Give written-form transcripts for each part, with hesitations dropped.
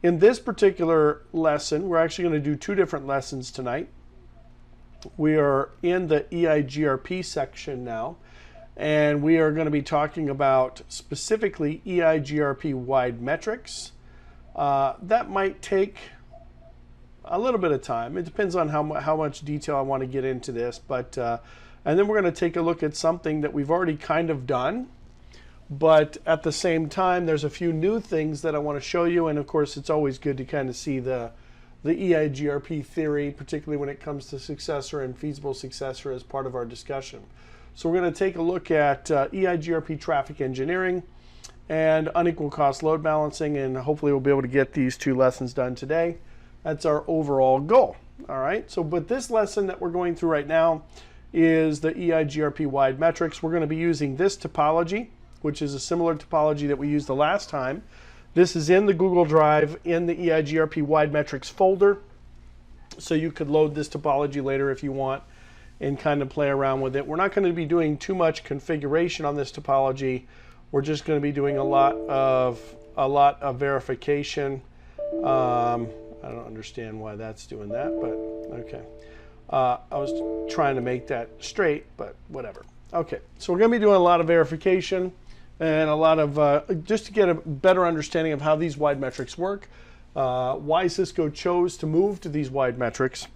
In this particular lesson, we're actually going to do two different lessons tonight. We are in the EIGRP section now, and we are going to be talking about specifically EIGRP Wide metrics. That might take a little bit of time. It depends on how much detail I want to get into this, but and then we're going to take a look at something that we've already kind of done, but at the same time there's a few new things that I want to show you, and of course it's always good to kind of see the EIGRP theory, particularly when it comes to successor and feasible successor, as part of our discussion. So we're going to take a look at EIGRP traffic engineering and unequal cost load balancing, and hopefully we'll be able to get these two lessons done today. That's our overall goal. All right, so but this lesson that we're going through right now is the EIGRP Wide metrics. We're going to be using this topology, which is a similar topology that we used the last time. This is in the Google Drive in the EIGRP Wide metrics folder, so you could load this topology later if you want and kind of play around with it. We're not going to be doing too much configuration on this topology. We're just going to be doing a lot of verification. I don't understand why that's doing that, but okay. I was trying to make that straight, but whatever. Okay, so we're going to be doing a lot of verification and a lot of, just to get a better understanding of how these wide metrics work, why Cisco chose to move to these wide metrics,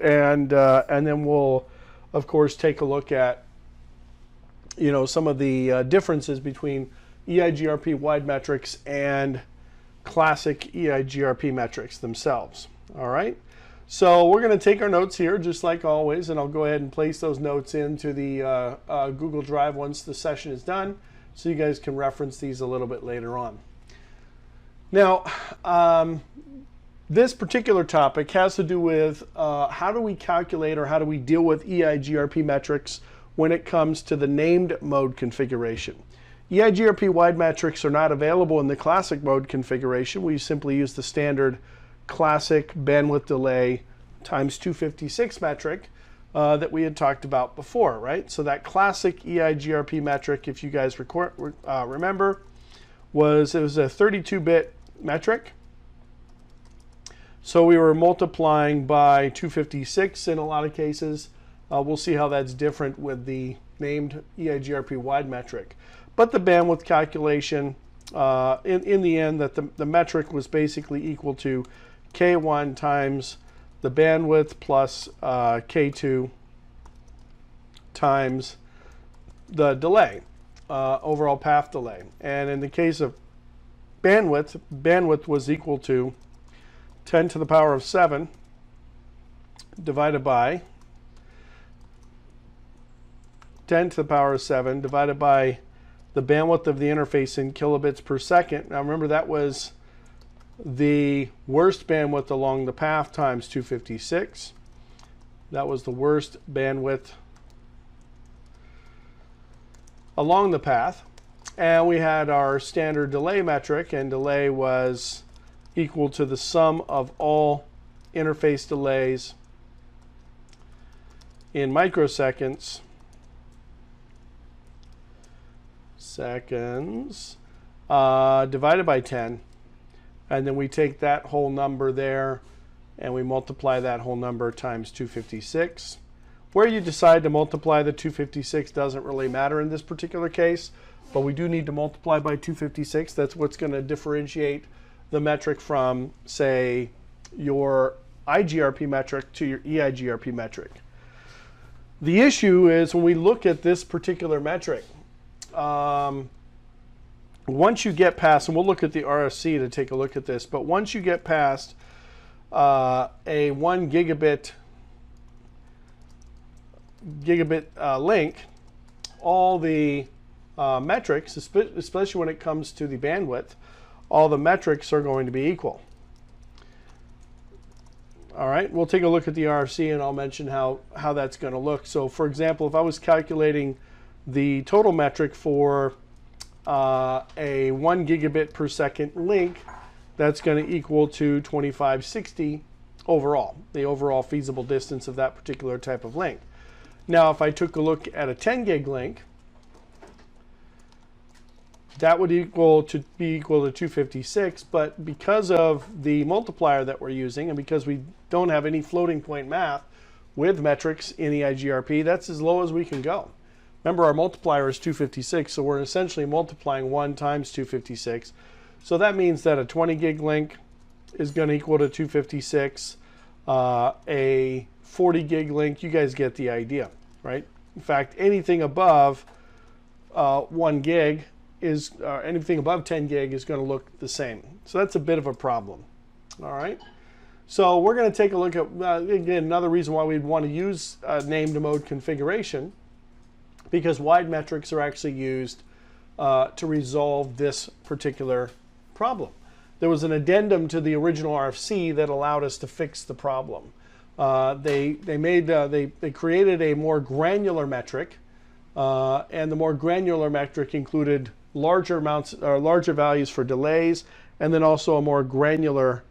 and then we'll, of course, take a look at, you know, some of the differences between EIGRP wide metrics and classic EIGRP metrics themselves. All right, so we're going to take our notes here just like always, and I'll go ahead and place those notes into the Google Drive once the session is done, so you guys can reference these a little bit later on. Now, this particular topic has to do with how do we calculate or how do we deal with EIGRP metrics when it comes to the named mode configuration. EIGRP wide metrics are not available in the classic mode configuration. We simply use the standard classic bandwidth delay times 256 metric that we had talked about before, right? So that classic EIGRP metric, if you guys remember, was a 32-bit metric. So we were multiplying by 256 in a lot of cases. We'll see how that's different with the named EIGRP wide metric. But the bandwidth calculation, in the end, that the metric was basically equal to K1 times the bandwidth plus K2 times the delay, overall path delay. And in the case of bandwidth was equal to 10 to the power of 7 divided by 10 to the power of 7 divided by the bandwidth of the interface in kilobits per second. Now remember, that was the worst bandwidth along the path times 256. That was the worst bandwidth along the path. And we had our standard delay metric, and delay was equal to the sum of all interface delays in microseconds divided by 10, and then we take that whole number there and we multiply that whole number times 256. Where you decide to multiply the 256 doesn't really matter in this particular case, but we do need to multiply by 256. That's what's going to differentiate the metric from, say, your IGRP metric to your EIGRP metric. The issue is when we look at this particular metric, once you get past, and we'll look at the RFC to take a look at this, but once you get past a 1 gigabit link, all the metrics, especially when it comes to the bandwidth, all the metrics are going to be equal. All right, we'll take a look at the RFC and I'll mention how that's going to look. So for example, if I was calculating the total metric for a 1 gigabit per second link, that's going to equal to 2560 overall, the overall feasible distance of that particular type of link. Now, if I took a look at a 10 gig link, that would be equal to 256, but because of the multiplier that we're using and because we don't have any floating point math with metrics in EIGRP, that's as low as we can go. Remember, our multiplier is 256, so we're essentially multiplying 1 times 256. So that means that a 20 gig link is going to equal to 256. A 40 gig link, you guys get the idea, right? In fact, anything above 1 gig is, anything above 10 gig is going to look the same. So that's a bit of a problem. All right. So we're going to take a look at, again, another reason why we'd want to use named mode configuration, because wide metrics are actually used to resolve this particular problem. There was an addendum to the original RFC that allowed us to fix the problem. They created a more granular metric, and the more granular metric included larger amounts or larger values for delays, and then also a more granular,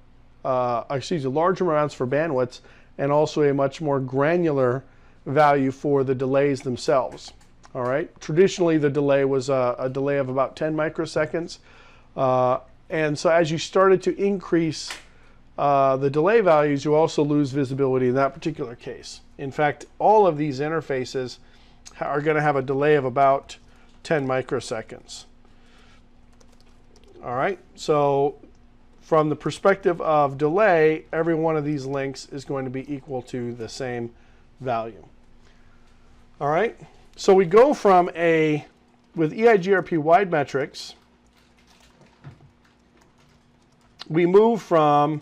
larger amounts for bandwidths, and also a much more granular value for the delays themselves. All right. Traditionally, the delay was a delay of about 10 microseconds, and so as you started to increase the delay values, you also lose visibility in that particular case. In fact, all of these interfaces are going to have a delay of about 10 microseconds. All right, so from the perspective of delay, every one of these links is going to be equal to the same value. All right, so we go from with EIGRP wide metrics, we move from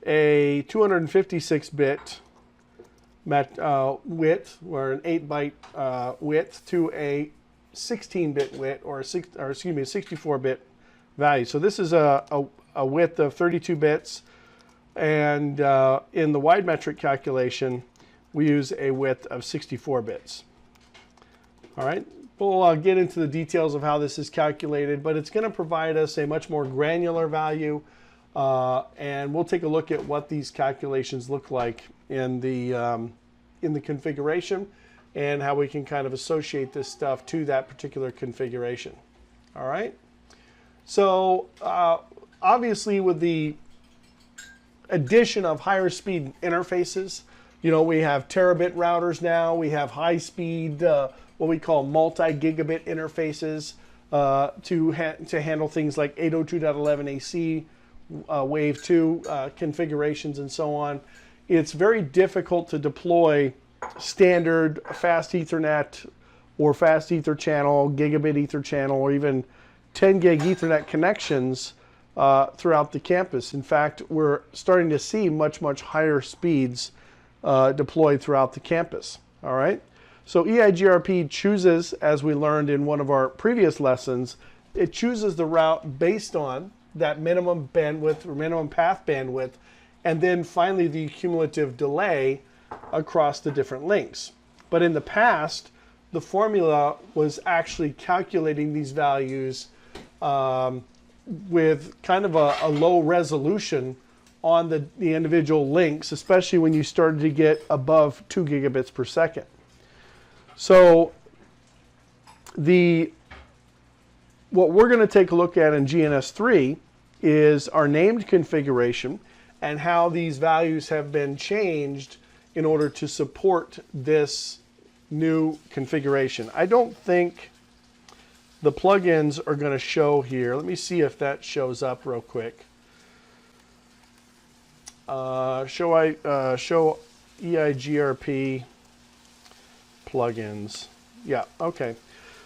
a 256-bit width, or an 8-byte width, to a 16-bit width, or a 64-bit value. So this is a width of 32 bits, and in the wide metric calculation, we use a width of 64 bits. All right, we'll get into the details of how this is calculated, but it's going to provide us a much more granular value, and we'll take a look at what these calculations look like in the configuration and how we can kind of associate this stuff to that particular configuration. All right. So obviously, with the addition of higher speed interfaces, we have terabit routers now. We have high speed, what we call multi-gigabit interfaces to handle things like 802.11 AC, Wave 2 configurations, and so on. It's very difficult to deploy standard fast Ethernet or fast Ether channel, gigabit Ether channel, or even 10 gig Ethernet connections throughout the campus. In fact, we're starting to see much higher speeds deployed throughout the campus. All right. So EIGRP chooses, as we learned in one of our previous lessons, it chooses the route based on that minimum bandwidth or minimum path bandwidth, and then finally the cumulative delay across the different links. But in the past, the formula was actually calculating these values with kind of a low resolution on the individual links, especially when you started to get above 2 gigabits per second. So what we're going to take a look at in GNS3 is our named configuration and how these values have been changed in order to support this new configuration. I don't think the plugins are going to show here. Let me see if that shows up real quick. Show EIGRP plugins. Yeah, okay.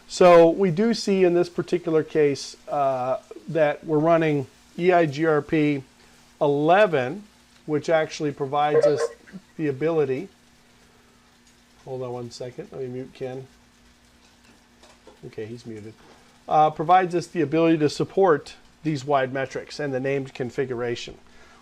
So we do see in this particular case that we're running EIGRP 11, which actually provides us the ability. Hold on one second. Let me mute Ken. Okay, he's muted. Provides us the ability to support these wide metrics and the named configuration.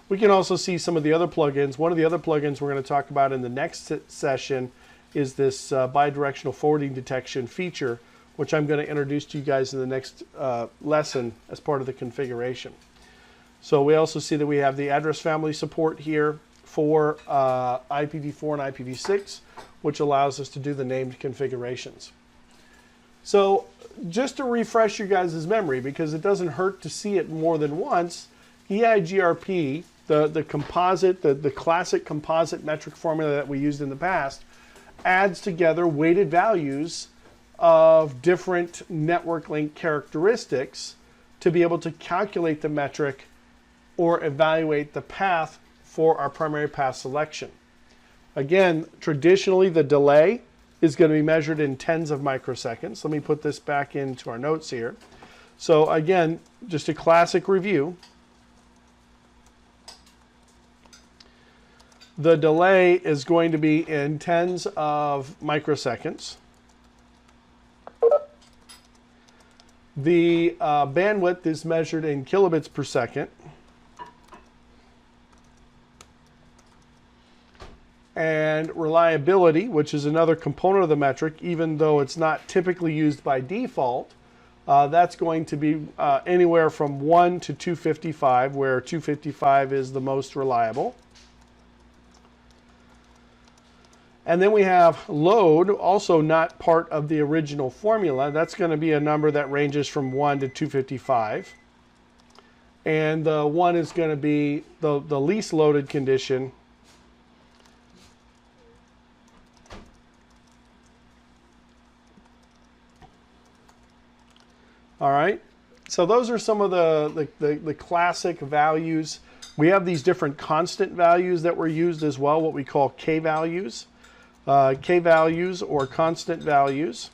We can also see some of the other plugins. One of the other plugins we're going to talk about in the next session is this bidirectional forwarding detection feature, which I'm going to introduce to you guys in the next lesson as part of the configuration. So we also see that we have the address family support here for IPv4 and IPv6, which allows us to do the named configurations. So just to refresh you guys' memory, because it doesn't hurt to see it more than once, EIGRP, the composite, the classic composite metric formula that we used in the past, adds together weighted values of different network link characteristics to be able to calculate the metric or evaluate the path for our primary path selection. Again, traditionally the delay is going to be measured in tens of microseconds. Let me put this back into our notes here. So again, just a classic review. The delay is going to be in tens of microseconds. The bandwidth is measured in kilobits per second. And reliability, which is another component of the metric, even though it's not typically used by default, that's going to be anywhere from 1 to 255, where 255 is the most reliable. And then we have load, also not part of the original formula. That's going to be a number that ranges from 1 to 255. And the 1 is going to be the least loaded condition. All right, so those are some of the classic values. We have these different constant values that were used as well, what we call K values. K values or constant values.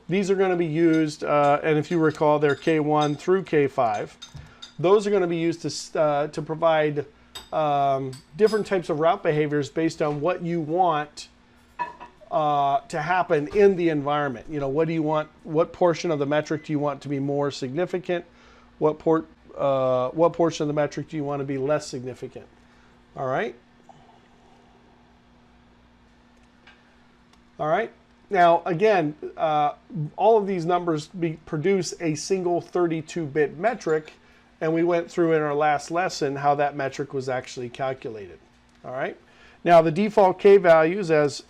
These are going to be used, and if you recall, they're K1 through K5. Those are going to be used to provide different types of route behaviors based on what you want to happen in the environment. You know, what do you want? What portion of the metric do you want to be more significant? What portion of the metric do you want to be less significant? All right. All right. Now, again, all of these numbers produce a single 32-bit metric, and we went through in our last lesson how that metric was actually calculated. All right. Now, the default K values, as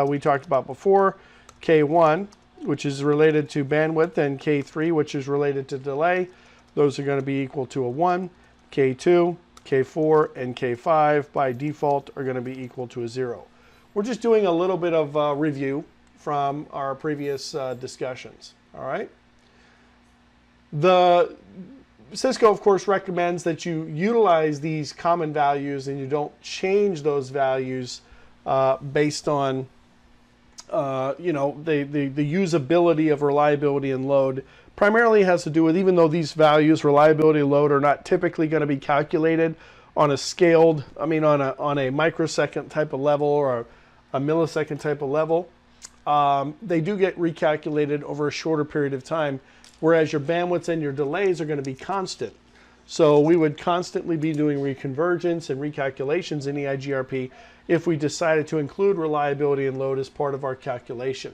we talked about before, K1, which is related to bandwidth, and K3, which is related to delay, those are going to be equal to a 1. K2, K4, and K5 by default are going to be equal to a 0. We're just doing a little bit of review from our previous discussions. All right. The Cisco, of course, recommends that you utilize these common values and you don't change those values based on, you know, the usability of reliability and load. Primarily has to do with, even though these values, reliability and load, are not typically going to be calculated on a scaled, on a microsecond type of level or a millisecond type of level, they do get recalculated over a shorter period of time, whereas your bandwidths and your delays are going to be constant. So we would constantly be doing reconvergence and recalculations in EIGRP if we decided to include reliability and load as part of our calculation.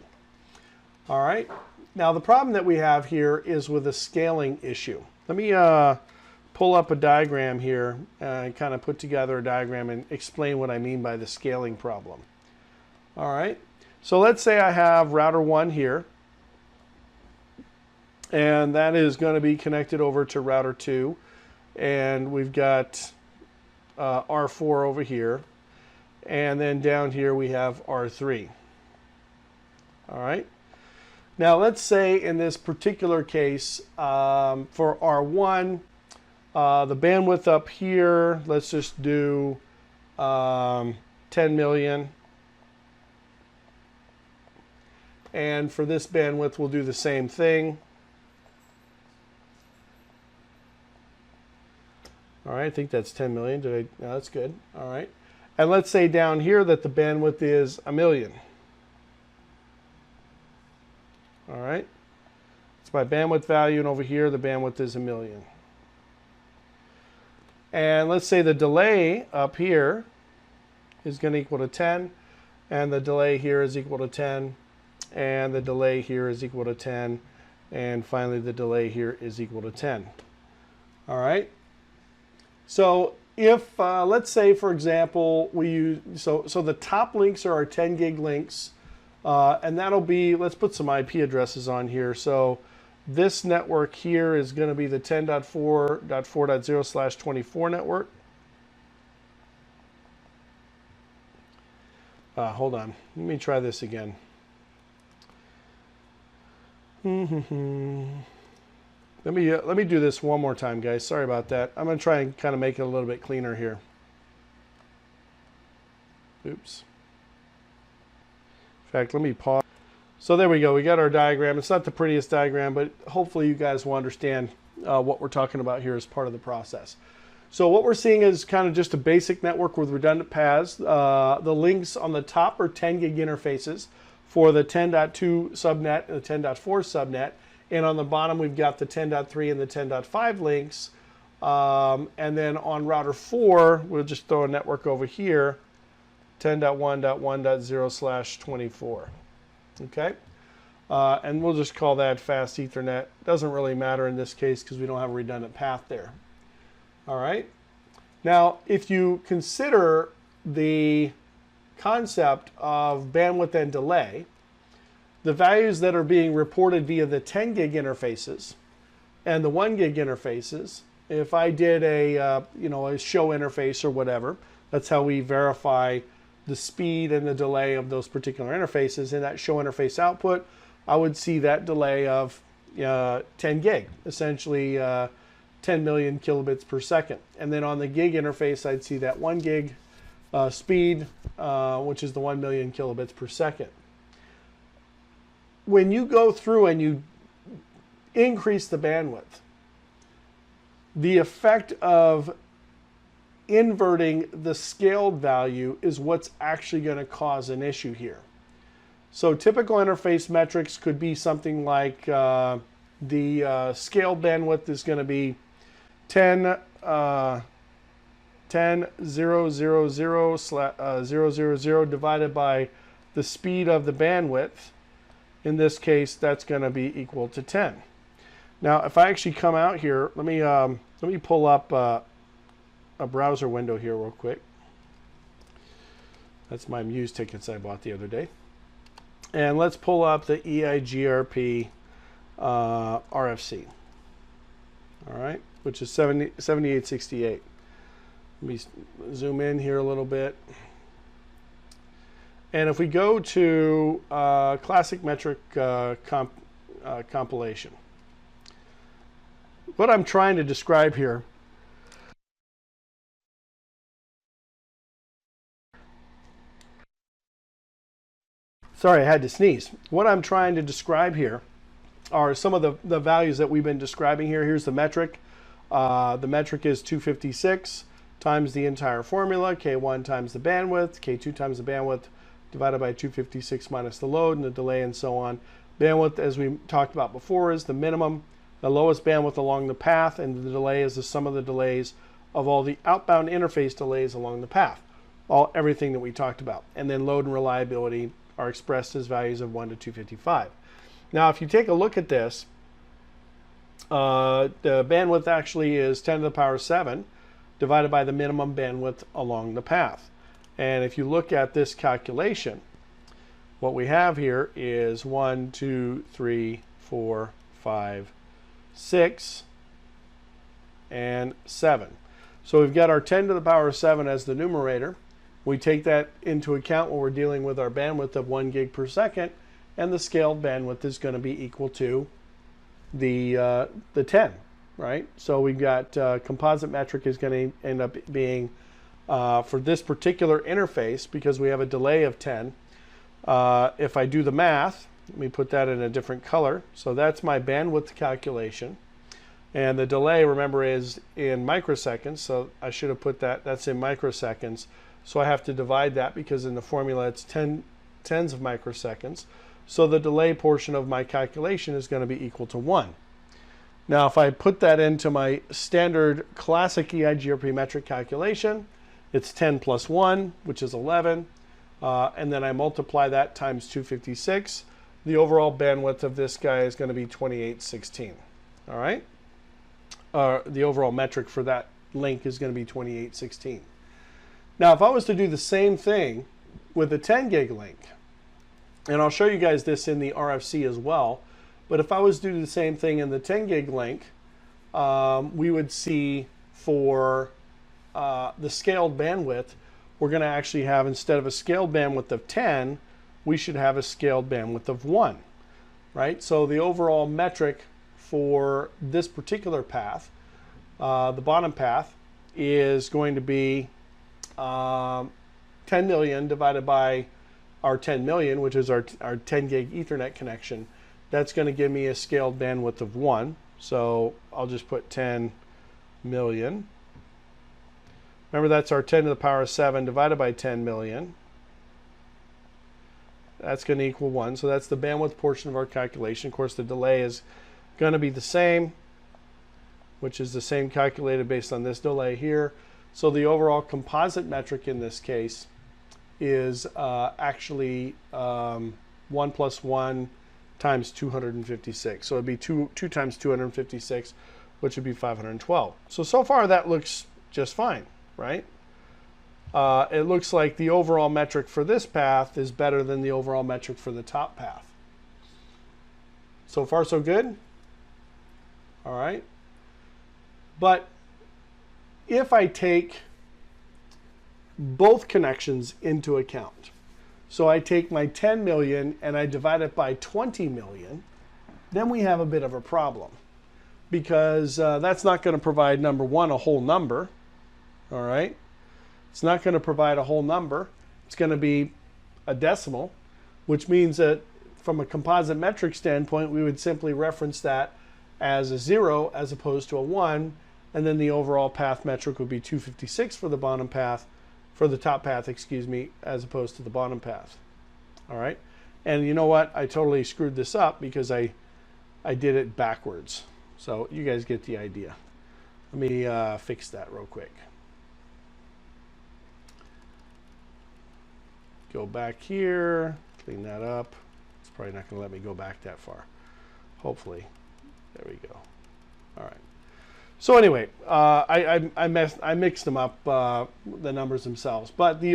All right. Now, the problem that we have here is with a scaling issue. Let me pull up a diagram here and kind of put together a diagram and explain what I mean by the scaling problem. All right. So let's say I have router 1 here, and that is going to be connected over to router 2, and we've got R4 over here, and then down here we have R3. All right. Now let's say in this particular case for R1, the bandwidth up here, let's just do 10 million. And for this bandwidth, we'll do the same thing. All right, I think that's 10 million. No, that's good. All right. And let's say down here that the bandwidth is 1 million. All right. It's my bandwidth value, and over here the bandwidth is 1 million. And let's say the delay up here is going to equal to 10, and the delay here is equal to 10, and the delay here is equal to 10, and finally the delay here is equal to 10. All right. So if, let's say, for example, we use, so the top links are our 10 gig links And that'll be, let's put some IP addresses on here. So this network here is going to be the 10.4.4.0/24 network. Hold on, let me try this again. Let me do this one more time, guys. Sorry about that. I'm going to try and kind of make it a little bit cleaner here. Oops. In fact, let me pause. So there we go. We got our diagram. It's not the prettiest diagram, but hopefully you guys will understand what we're talking about here as part of the process. So what we're seeing is kind of just a basic network with redundant paths. The links on the top are 10 gig interfaces for the 10.2 subnet and the 10.4 subnet. And on the bottom, we've got the 10.3 and the 10.5 links. And then on router 4, we'll just throw a network over here, 10.1.1.0/24. Okay? And we'll just call that fast Ethernet. Doesn't really matter in this case because we don't have a redundant path there. All right? Now, if you consider the concept of bandwidth and delay, the values that are being reported via the 10 gig interfaces and the 1 gig interfaces, if I did a a show interface or whatever, that's how we verify the speed and the delay of those particular interfaces. In that show interface output, I would see that delay of 10 gig, essentially 10 million kilobits per second. And then on the gig interface, I'd see that 1 gig speed, which is the 1 million kilobits per second. When you go through and you increase the bandwidth, the effect of inverting the scaled value is what's actually going to cause an issue here. So typical interface metrics could be something like the scaled bandwidth is going to be 10,000/000 divided by the speed of the bandwidth. In this case, that's going to be equal to 10. Now, if I actually come out here, let me pull up a browser window here real quick. That's my Muse tickets I bought the other day. And let's pull up the EIGRP RFC. All right, which is 7868. Let me zoom in here a little bit. And if we go to classic metric compilation, what I'm trying to describe here sorry, I had to sneeze. What I'm trying to describe here are some of the values that we've been describing here. Here's the metric. The metric is 256 times the entire formula, K1 times the bandwidth, K2 times the bandwidth, divided by 256 minus the load and the delay and so on. Bandwidth, as we talked about before, is the minimum, the lowest bandwidth along the path, and the delay is the sum of the delays of all the outbound interface delays along the path. Everything that we talked about. And then load and reliability are expressed as values of 1 to 255. Now, if you take a look at this, the bandwidth actually is 10 to the power 7 divided by the minimum bandwidth along the path. And if you look at this calculation, what we have here is 1, 2, 3, 4, 5, 6, and 7. So we've got our 10 to the power 7 as the numerator. We take that into account when we're dealing with our bandwidth of 1 gig per second, and the scaled bandwidth is going to be equal to the 10, right? So we've got composite metric is going to end up being, for this particular interface, because we have a delay of 10, if I do the math, let me put that in a different color. So that's my bandwidth calculation. And the delay, remember, is in microseconds. So I should have put that's in microseconds. So I have to divide that because in the formula it's tens of microseconds. So the delay portion of my calculation is going to be equal to 1. Now if I put that into my standard classic EIGRP metric calculation, it's 10 plus 1, which is 11. And then I multiply that times 256. The overall bandwidth of this guy is going to be 2816. All right? The overall metric for that link is going to be 2816. Now, if I was to do the same thing with a 10 gig link, And I'll show you guys this in the RFC as well. But if I was to do the same thing in the 10 gig link, we would see for the scaled bandwidth, we're going to actually have, instead of a scaled bandwidth of 10, we should have a scaled bandwidth of 1, right? So the overall metric for this particular path, the bottom path, is going to be 10 million divided by our 10 million, which is our 10 gig Ethernet connection. That's going to give me a scaled bandwidth of 1. So I'll just put 10 million. Remember, that's our 10 to the power of 7 divided by 10 million. That's going to equal 1. So that's the bandwidth portion of our calculation. Of course, the delay is going to be the same, which is the same calculated based on this delay here. So the overall composite metric in this case is actually 1 plus 1 times 256. So it'd be 2 times 256, which would be 512. So far that looks just fine, right? It looks like the overall metric for this path is better than the overall metric for the top path. So far so good? All right. But if I take both connections into account, so I take my 10 million and I divide it by 20 million, then we have a bit of a problem, because that's not going to provide, number one, a whole number. All right. It's not going to provide a whole number. It's going to be a decimal, which means that from a composite metric standpoint, we would simply reference that as a 0 as opposed to a 1, and then the overall path metric would be 256 for the bottom path, for the top path, excuse me, as opposed to the bottom path. All right. And you know what? I totally screwed this up because I did it backwards. So you guys get the idea. Let me fix that real quick. Go back here, clean that up. It's probably not going to let me go back that far. Hopefully. There we go. All right. So anyway, I mixed them up, the numbers themselves. But the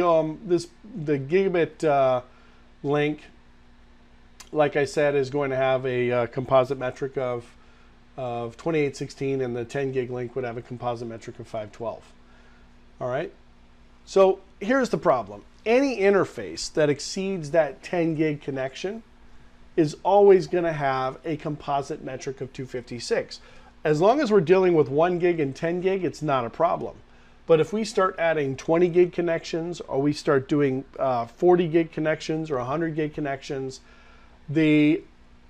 gigabit link, like I said, is going to have a composite metric of 2816, and the 10 gig link would have a composite metric of 512. All right. So here's the problem. Any interface that exceeds that 10 gig connection is always going to have a composite metric of 256. As long as we're dealing with 1 gig and 10 gig, it's not a problem. But if we start adding 20 gig connections, or we start doing 40 gig connections or 100 gig connections, the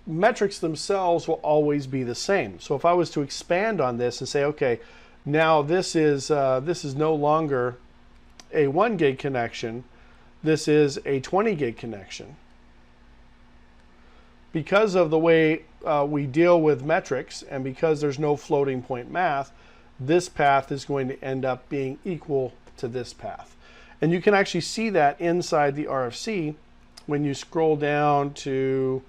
metrics themselves will always be the same. So if I was to expand on this and say, okay, now this is no longer a 1 gig connection, this is a 20 gig connection. Because of the way we deal with metrics, and because there's no floating point math, this path is going to end up being equal to this path. And you can actually see that inside the RFC when you scroll down to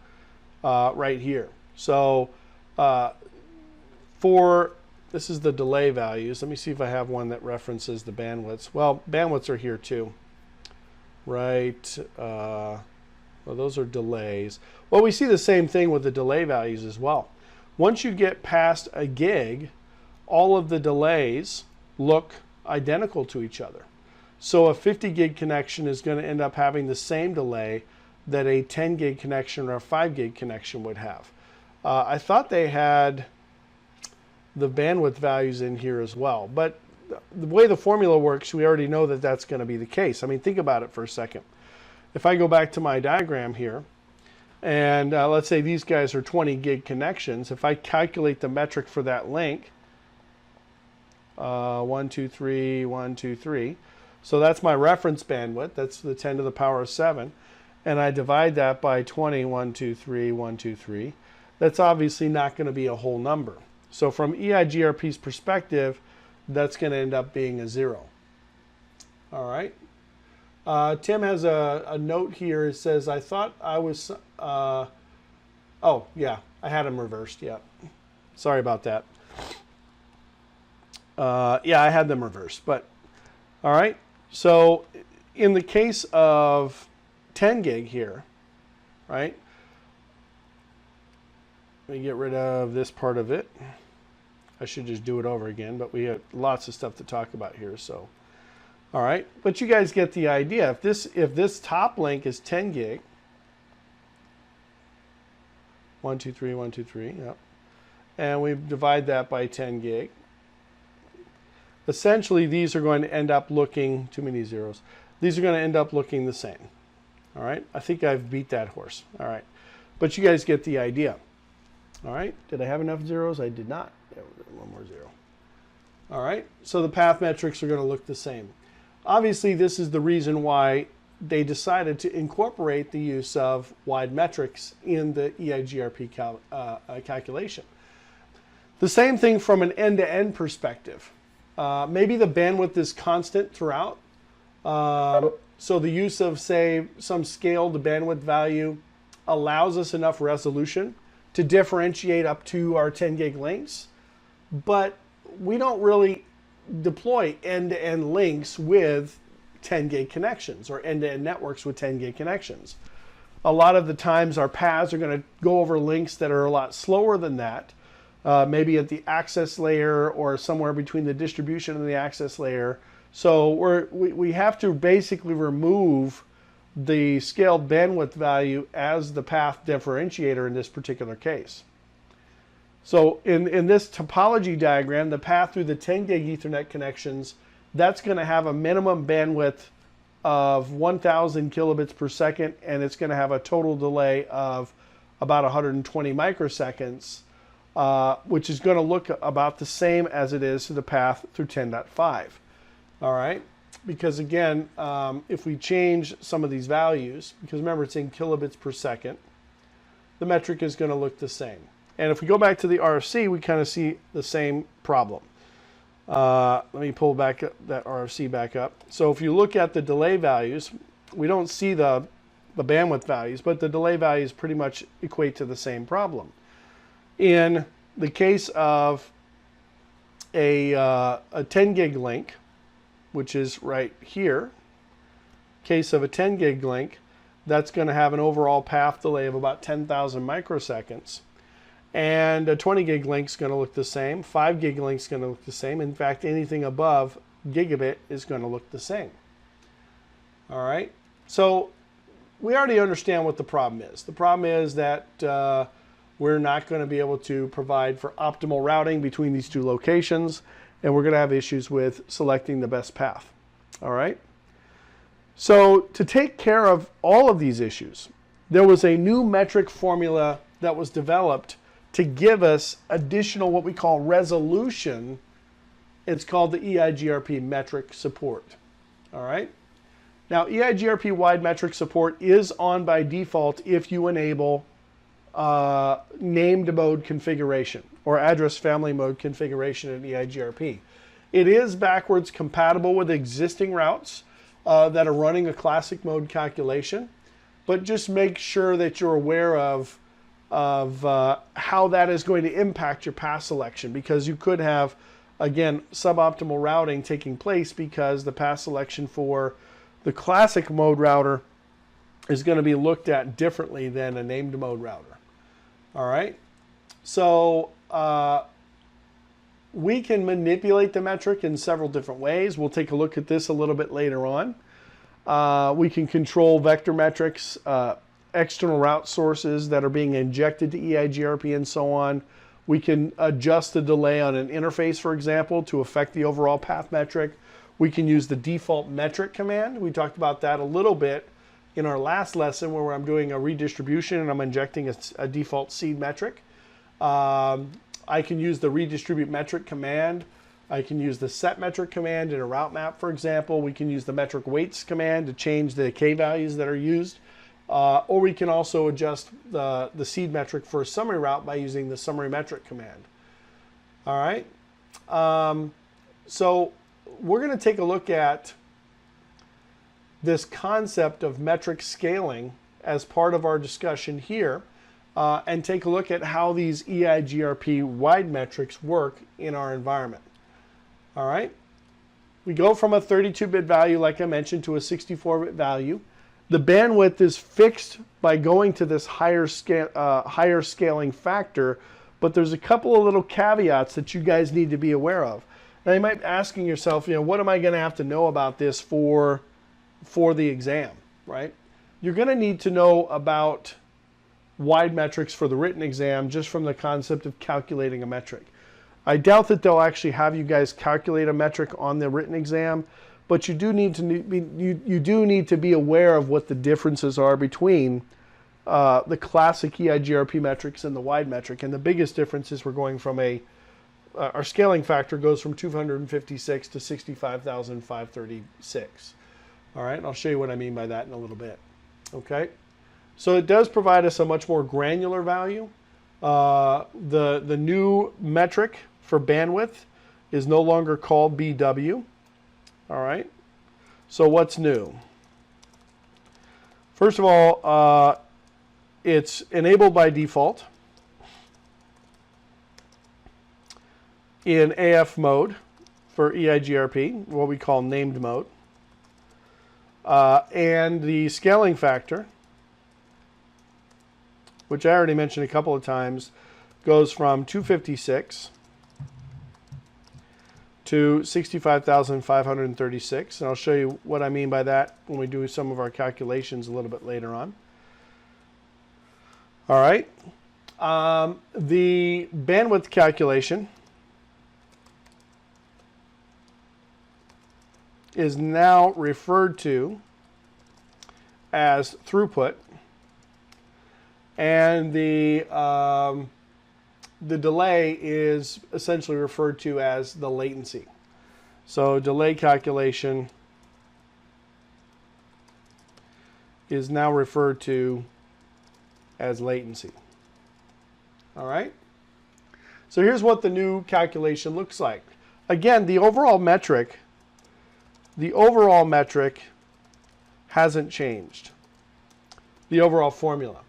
right here. So this is the delay values. Let me see if I have one that references the bandwidths. Well, bandwidths are here too. Right. Well, those are delays. Well, we see the same thing with the delay values as well. Once you get past a gig, all of the delays look identical to each other. So a 50 gig connection is going to end up having the same delay that a 10 gig connection or a 5 gig connection would have. I thought they had the bandwidth values in here as well, but the way the formula works, we already know that that's going to be the case. I mean, think about it for a second. If I go back to my diagram here, and let's say these guys are 20 gig connections, if I calculate the metric for that link, 1, 2, 3, 1, 2, 3, so that's my reference bandwidth, that's the 10 to the power of 7, and I divide that by 20, 1, 2, 3, 1, 2, 3, that's obviously not going to be a whole number. So from EIGRP's perspective, that's going to end up being a 0. All right. Tim has a note here. It says, I thought I was, oh, yeah, I had them reversed. Yeah. Sorry about that. Yeah, I had them reversed. But, all right. So in the case of 10 gig here, right? Let me get rid of this part of it. I should just do it over again, but we have lots of stuff to talk about here, so. All right, but you guys get the idea. If this top link is 10 gig, 1, 2, 3, 1, 2, 3, yep. And we divide that by 10 gig. Essentially, these are going to end up looking, too many zeros. These are going to end up looking the same. All right, I think I've beat that horse. All right, but you guys get the idea. All right, did I have enough zeros? I did not. There was one more zero. All right, so the path metrics are going to look the same. Obviously, this is the reason why they decided to incorporate the use of wide metrics in the EIGRP calculation. The same thing from an end-to-end perspective. Maybe the bandwidth is constant throughout. So the use of, say, some scaled bandwidth value allows us enough resolution to differentiate up to our 10 gig links. But we don't really deploy end-to-end links with 10 gig connections or end-to-end networks with 10 gig connections. A lot of the times our paths are going to go over links that are a lot slower than that, maybe at the access layer or somewhere between the distribution and the access layer. So we have to basically remove the scaled bandwidth value as the path differentiator in this particular case. So in this topology diagram, the path through the 10 gig Ethernet connections, that's going to have a minimum bandwidth of 1,000 kilobits per second, and it's going to have a total delay of about 120 microseconds, which is going to look about the same as it is to the path through 10.5. All right, because again, if we change some of these values, because remember it's in kilobits per second, the metric is going to look the same. And if we go back to the RFC, we kind of see the same problem. Let me pull back that RFC back up. So if you look at the delay values, we don't see the bandwidth values, but the delay values pretty much equate to the same problem. In the case of a 10 gig link, which is right here, case of a 10 gig link, that's going to have an overall path delay of about 10,000 microseconds. And a 20 gig link is going to look the same. 5 gig link is going to look the same. In fact, anything above gigabit is going to look the same. All right. So we already understand what the problem is. The problem is that we're not going to be able to provide for optimal routing between these two locations, and we're going to have issues with selecting the best path. All right. So to take care of all of these issues, there was a new metric formula that was developed to give us additional what we call resolution. It's called the EIGRP metric support. All right. Now, EIGRP wide metric support is on by default if you enable named mode configuration or address family mode configuration in EIGRP. It is backwards compatible with existing routes that are running a classic mode calculation, but just make sure that you're aware of how that is going to impact your path selection, because you could have, again, suboptimal routing taking place because the path selection for the classic mode router is going to be looked at differently than a named mode router. All right, so we can manipulate the metric in several different ways. We'll take a look at this a little bit later on. We can control vector metrics, external route sources that are being injected to EIGRP and so on. We can adjust the delay on an interface, for example, to affect the overall path metric. We can use the default metric command. We talked about that a little bit in our last lesson where I'm doing a redistribution and I'm injecting a default seed metric. I can use the redistribute metric command. I can use the set metric command in a route map, for example. We can use the metric weights command to change the K values that are used. Or we can also adjust the seed metric for a summary route by using the summary metric command. All right. So we're going to take a look at this concept of metric scaling as part of our discussion here and take a look at how these EIGRP wide metrics work in our environment. All right. We go from a 32-bit value, like I mentioned, to a 64-bit value. The bandwidth is fixed by going to this higher scaling factor, but there's a couple of little caveats that you guys need to be aware of. Now you might be asking yourself, what am I going to have to know about this for the exam, right? You're going to need to know about wide metrics for the written exam just from the concept of calculating a metric. I doubt that they'll actually have you guys calculate a metric on the written exam, but you do need to be aware of what the differences are between the classic EIGRP metrics and the wide metric. And the biggest difference is we're going from our scaling factor goes from 256 to 65,536. All right, and I'll show you what I mean by that in a little bit. Okay, so it does provide us a much more granular value. The new metric for bandwidth is no longer called BW. All right, so what's new? First of all, it's enabled by default in AF mode for EIGRP, what we call named mode. And the scaling factor, which I already mentioned a couple of times, goes from 256 to 65,536. And I'll show you what I mean by that when we do some of our calculations a little bit later on. All right. The bandwidth calculation is now referred to as throughput, and the delay is essentially referred to as the latency. So delay calculation is now referred to as latency. All right. So here's what the new calculation looks like. Again, the overall metric hasn't changed. The overall formula,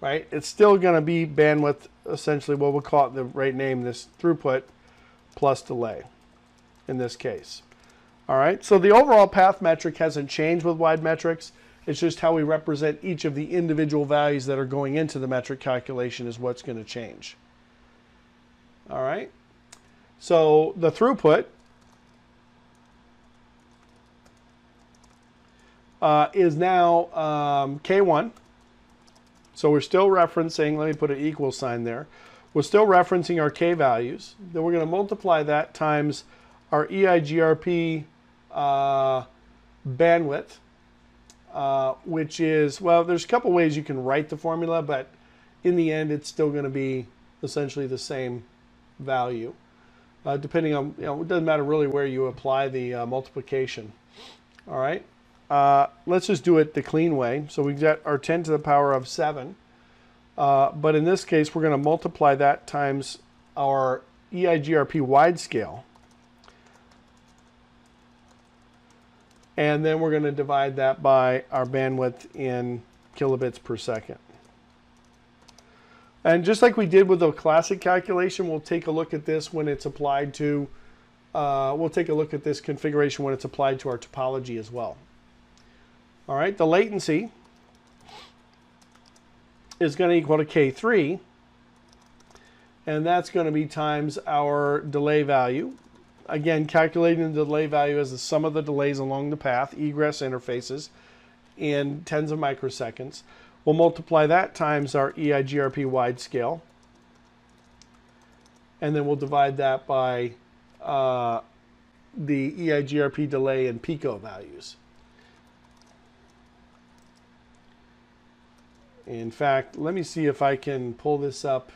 right? It's still going to be bandwidth, essentially what we'll call it the right name, this throughput plus delay in this case. All right, so the overall path metric hasn't changed with wide metrics. It's just how we represent each of the individual values that are going into the metric calculation is what's going to change. All right, so the throughput is now K1. So we're still referencing, let me put an equal sign there. We're still referencing our K values. Then we're going to multiply that times our EIGRP bandwidth, which is, well, there's a couple ways you can write the formula, but in the end, it's still going to be essentially the same value, depending on, it doesn't matter really where you apply the multiplication. All right. Let's just do it the clean way. So we've got our 10 to the power of 7. But in this case, we're going to multiply that times our EIGRP wide scale. And then we're going to divide that by our bandwidth in kilobits per second. And just like we did with the classic calculation, we'll take a look at this when it's applied to, we'll take a look at this configuration when it's applied to our topology as well. All right, the latency is going to equal to K3, and that's going to be times our delay value. Again, calculating the delay value as the sum of the delays along the path, egress interfaces, in tens of microseconds. We'll multiply that times our EIGRP wide scale, and then we'll divide that by the EIGRP delay and pico values. In fact, let me see if I can pull this up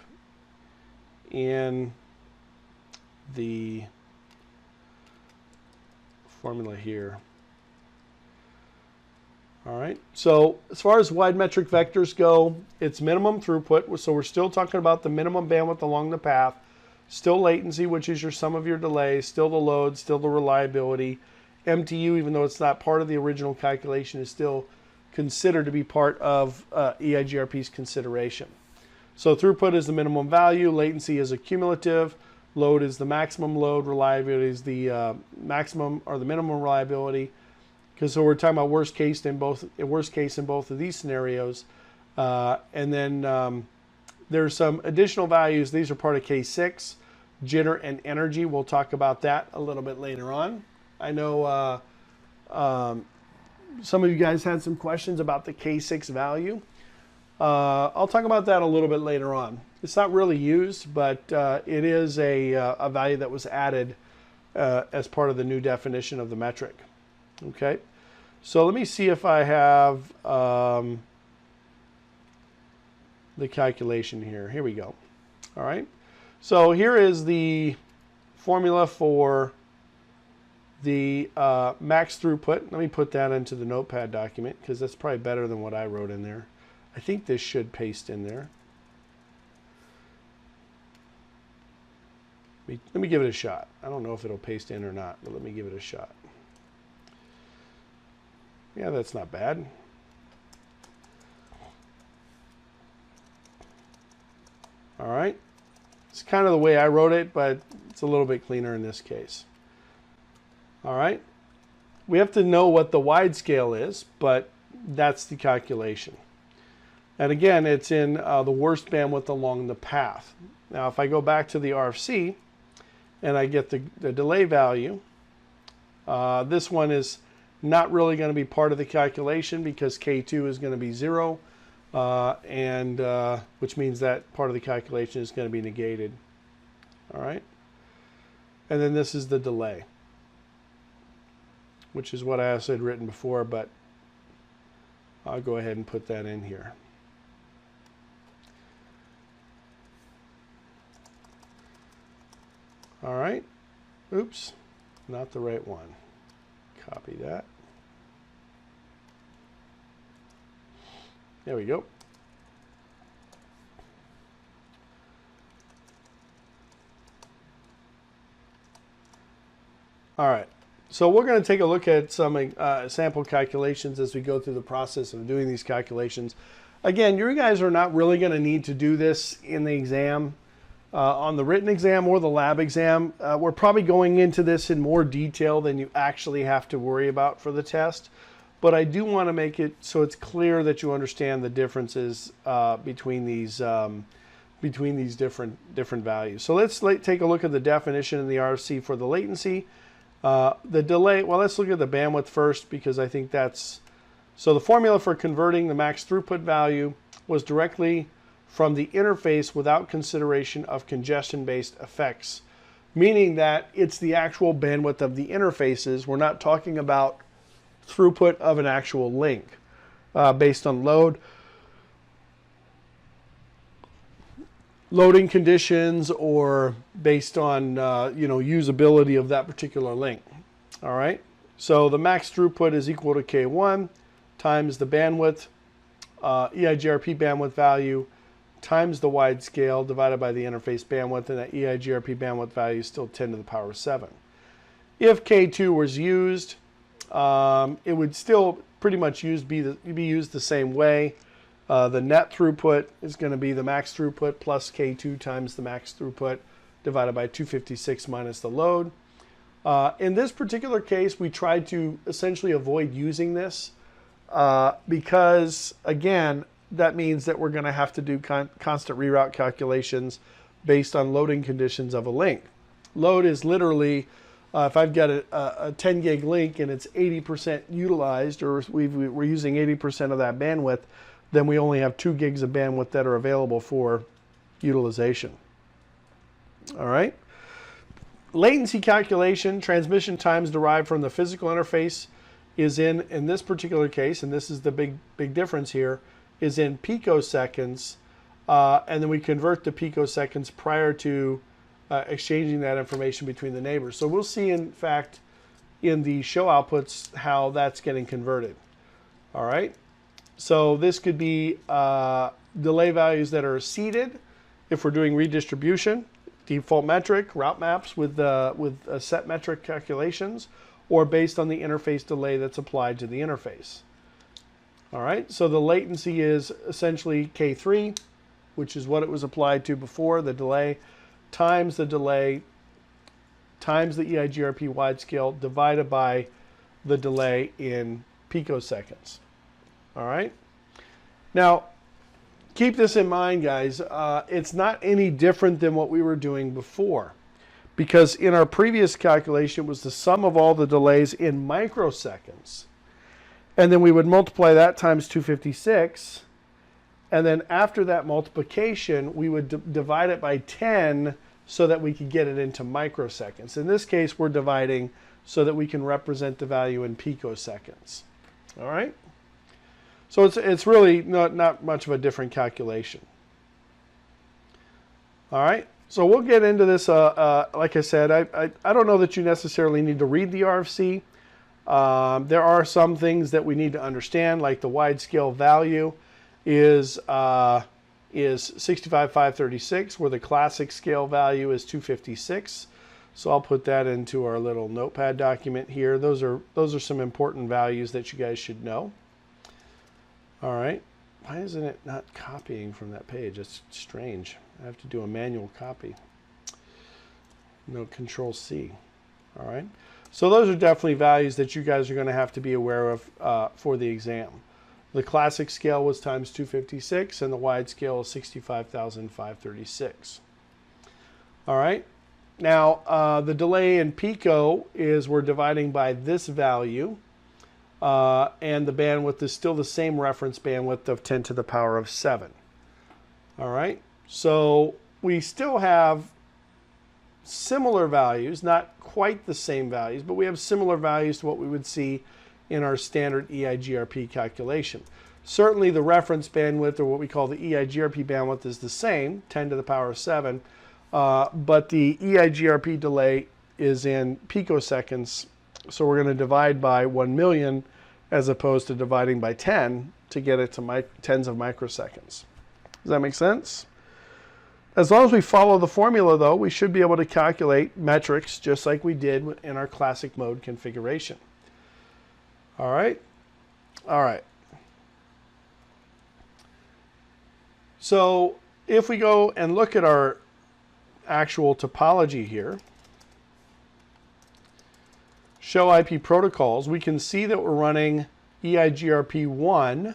in the formula here. All right, so as far as wide metric vectors go, it's minimum throughput, so we're still talking about the minimum bandwidth along the path, still latency, which is your sum of your delays, still the load, still the reliability. MTU, even though it's not part of the original calculation, is still considered to be part of EIGRP's consideration. So throughput is the minimum value, latency is a cumulative, load is the maximum load, reliability is the maximum or the minimum reliability, because so we're talking about worst case in both of these scenarios. And then there's some additional values. These are part of case 6, jitter and energy. We'll talk about that a little bit later on. I know some of you guys had some questions about the K6 value. I'll talk about that a little bit later on. It's not really used, but it is a value that was added as part of the new definition of the metric. Okay, so let me see if I have the calculation here. Here we go. All right, so here is the formula for the max throughput. Let me put that into the notepad document because that's probably better than what I wrote in there. I think this should paste in there. Let me give it a shot. I don't know if it'll paste in or not, but let me give it a shot. Yeah, that's not bad. All right. It's kind of the way I wrote it, but it's a little bit cleaner in this case. All right. We have to know what the wide scale is, but that's the calculation. And again, it's in the worst bandwidth along the path. Now, if I go back to the RFC and I get the delay value, this one is not really going to be part of the calculation because K2 is going to be 0, which means that part of the calculation is going to be negated. All right. And then this is the delay, which is what I also had written before, but I'll go ahead and put that in here. All right. Oops, not the right one. Copy that. There we go. All right. So we're going to take a look at some sample calculations as we go through the process of doing these calculations. Again, you guys are not really going to need to do this in the exam. On the written exam or the lab exam, we're probably going into this in more detail than you actually have to worry about for the test. But I do want to make it so it's clear that you understand the differences between these different values. So let's take a look at the definition in the RFC for the latency. The delay, well, let's look at the bandwidth first because I think that's, so the formula for converting the max throughput value was directly from the interface without consideration of congestion-based effects, meaning that it's the actual bandwidth of the interfaces. We're not talking about throughput of an actual link based on loading conditions or based on usability of that particular link. All right, so the max throughput is equal to K1 times the bandwidth, EIGRP bandwidth value, times the wide scale divided by the interface bandwidth, and that EIGRP bandwidth value is still 10 to the power 7. If K2 was used, it would still pretty much be used the same way. The net throughput is going to be the max throughput plus K2 times the max throughput divided by 256 minus the load. In this particular case, we tried to essentially avoid using this because, again, that means that we're going to have to do constant reroute calculations based on loading conditions of a link. Load is literally, if I've got a 10 gig link and it's 80% utilized, or we're using 80% of that bandwidth, then we only have 2 gigs of bandwidth that are available for utilization. All right. Latency calculation, transmission times derived from the physical interface is in this particular case, and this is the big difference here, is in picoseconds, and then we convert the picoseconds prior to exchanging that information between the neighbors. So we'll see, in fact, in the show outputs how that's getting converted. All right. So this could be delay values that are seeded if we're doing redistribution, default metric, route maps with set metric calculations, or based on the interface delay that's applied to the interface. All right, so the latency is essentially K3, which is what it was applied to before, the delay times the EIGRP wide scale divided by the delay in picoseconds. All right. Now, keep this in mind, guys. It's not any different than what we were doing before, because in our previous calculation, it was the sum of all the delays in microseconds. And then we would multiply that times 256. And then after that multiplication, we would divide it by 10 so that we could get it into microseconds. In this case, we're dividing so that we can represent the value in picoseconds. All right? So it's really not much of a different calculation. All right? So we'll get into this. Like I said, I don't know that you necessarily need to read the RFC. There are some things that we need to understand, like the wide scale value is 65,536, where the classic scale value is 256. So I'll put that into our little notepad document here. Those are some important values that you guys should know. All right. Why isn't it not copying from that page? It's strange. I have to do a manual copy. No, Control C. All right. So those are definitely values that you guys are going to have to be aware of for the exam. The classic scale was times 256, and the wide scale is 65,536. All right. Now, the delay in pico is we're dividing by this value, and the bandwidth is still the same reference bandwidth of 10 to the power of 7. All right. So we still have similar values, not quite the same values, but we have similar values to what we would see in our standard EIGRP calculation. Certainly the reference bandwidth, or what we call the EIGRP bandwidth, is the same, 10 to the power of 7, but the EIGRP delay is in picoseconds, so we're going to divide by 1 million as opposed to dividing by 10 to get it to tens of microseconds. Does that make sense? As long as we follow the formula, though, we should be able to calculate metrics just like we did in our classic mode configuration. All right? All right. So if we go and look at our actual topology here, show IP protocols, we can see that we're running EIGRP 1,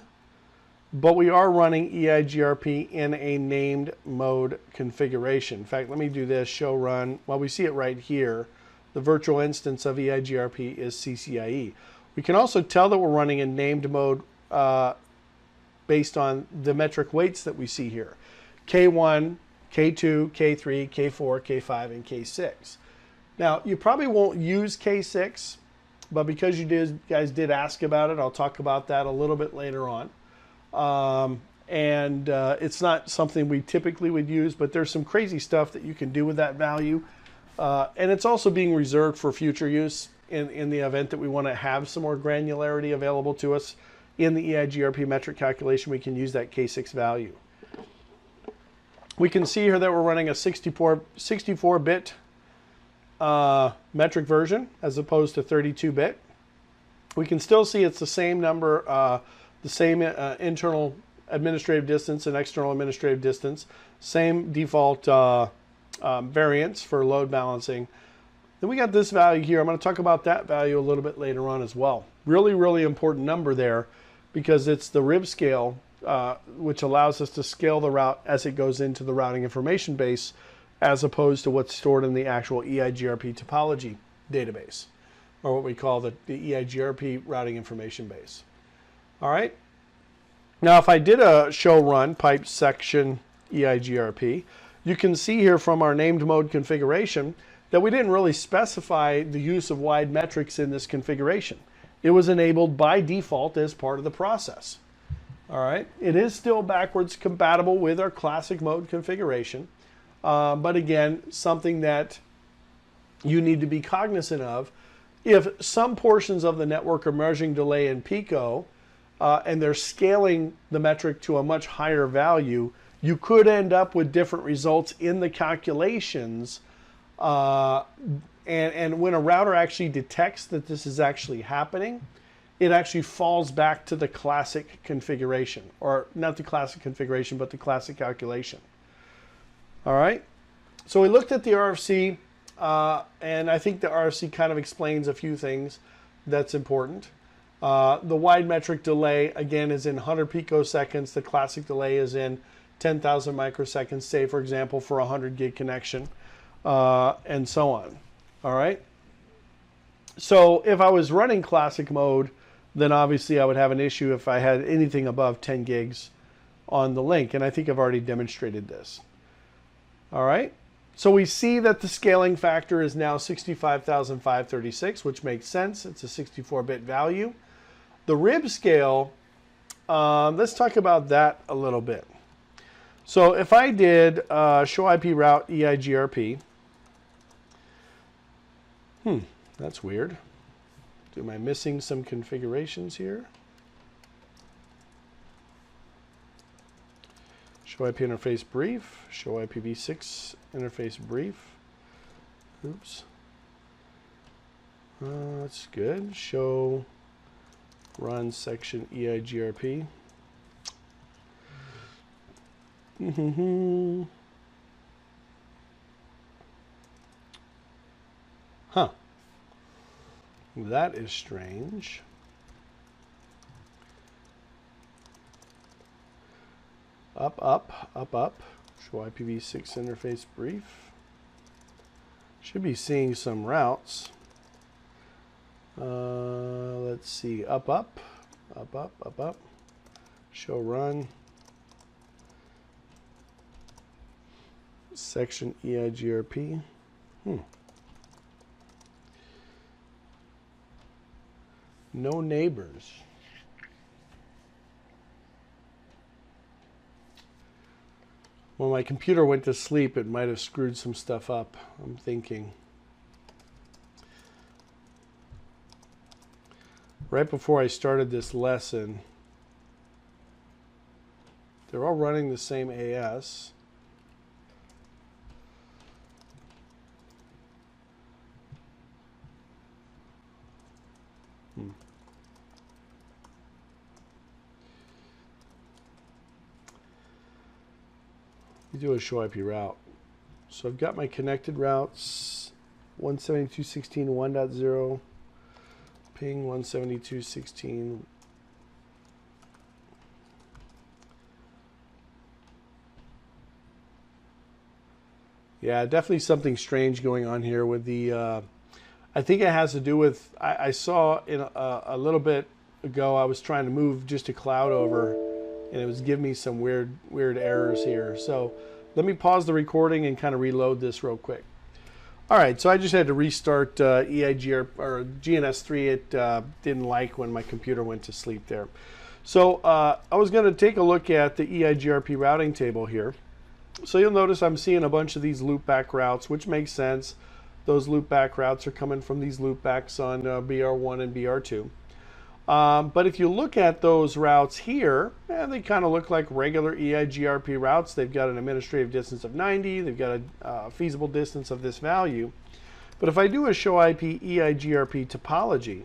but we are running EIGRP in a named mode configuration. In fact, let me do this, show run. Well, we see it right here. The virtual instance of EIGRP is CCIE. We can also tell that we're running in named mode based on the metric weights that we see here. K1, K2, K3, K4, K5, and K6. Now, you probably won't use K6, but because you guys did ask about it, I'll talk about that a little bit later on. It's not something we typically would use, but there's some crazy stuff that you can do with that value. And it's also being reserved for future use in the event that we want to have some more granularity available to us in the EIGRP metric calculation. We can use that K6 value. We can see here that we're running a 64-bit metric version as opposed to 32-bit. We can still see it's the same number, the same internal administrative distance and external administrative distance, same default variance for load balancing. Then we got this value here. I'm going to talk about that value a little bit later on as well. Really, really important number there because it's the rib scale, which allows us to scale the route as it goes into the routing information base, as opposed to what's stored in the actual EIGRP topology database, or what we call the EIGRP routing information base. All right. Now, if I did a show run pipe section EIGRP, you can see here from our named mode configuration that we didn't really specify the use of wide metrics in this configuration. It was enabled by default as part of the process. All right. It is still backwards compatible with our classic mode configuration, but again, something that you need to be cognizant of. If some portions of the network are measuring delay in pico, and they're scaling the metric to a much higher value, you could end up with different results in the calculations. And when a router actually detects that this is actually happening, it actually falls back to the classic configuration, or not the classic configuration, but the classic calculation. All right. So we looked at the RFC, and I think the RFC kind of explains a few things. That's important. The wide metric delay, again, is in 100 picoseconds. The classic delay is in 10,000 microseconds, say, for example, for a 100 gig connection, and so on. All right? So if I was running classic mode, then obviously I would have an issue if I had anything above 10 gigs on the link, and I think I've already demonstrated this. All right? So we see that the scaling factor is now 65,536, which makes sense. It's a 64-bit value. The rib scale, let's talk about that a little bit. So if I did show IP route EIGRP, that's weird. Am I missing some configurations here? Show IP interface brief, show IPv6 interface brief. Oops. That's good. Show run section EIGRP. Huh. That is strange. Up. Show IPv6 interface brief. Should be seeing some routes. Let's see. Up. Show run. Section EIGRP. No neighbors. When my computer went to sleep, it might have screwed some stuff up, I'm thinking. Right before I started this lesson, they're all running the same AS. We do a show IP route. So I've got my connected routes, 172.16.1.0, ping 172.16. Yeah, definitely something strange going on here with the, I think it has to do with, I saw in a little bit ago, I was trying to move just a cloud over, and it was giving me some weird errors here. So let me pause the recording and kind of reload this real quick. All right, so I just had to restart EIGRP or GNS3. It didn't like when my computer went to sleep there. So I was going to take a look at the EIGRP routing table here. So you'll notice I'm seeing a bunch of these loopback routes, which makes sense. Those loopback routes are coming from these loopbacks on BR1 and BR2. But if you look at those routes here, they kind of look like regular EIGRP routes. They've got an administrative distance of 90. They've got a feasible distance of this value. But if I do a show IP EIGRP topology,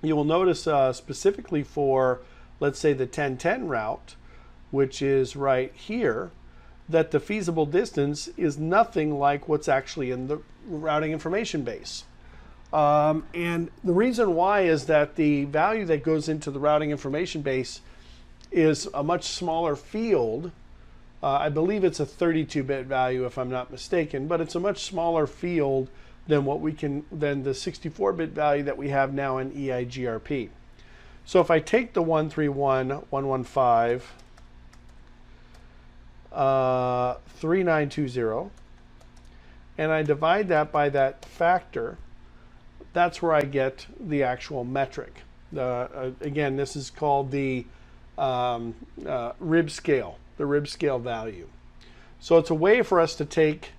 you will notice specifically for, let's say, the 1010 route, which is right here, that the feasible distance is nothing like what's actually in the routing information base. And the reason why is that the value that goes into the routing information base is a much smaller field. I believe it's a 32-bit value if I'm not mistaken, but it's a much smaller field than than the 64-bit value that we have now in EIGRP. So if I take the 131.115 3920 and I divide that by that factor, that's where I get the actual metric. Again, this is called the rib scale, the rib scale value. So it's a way for us to take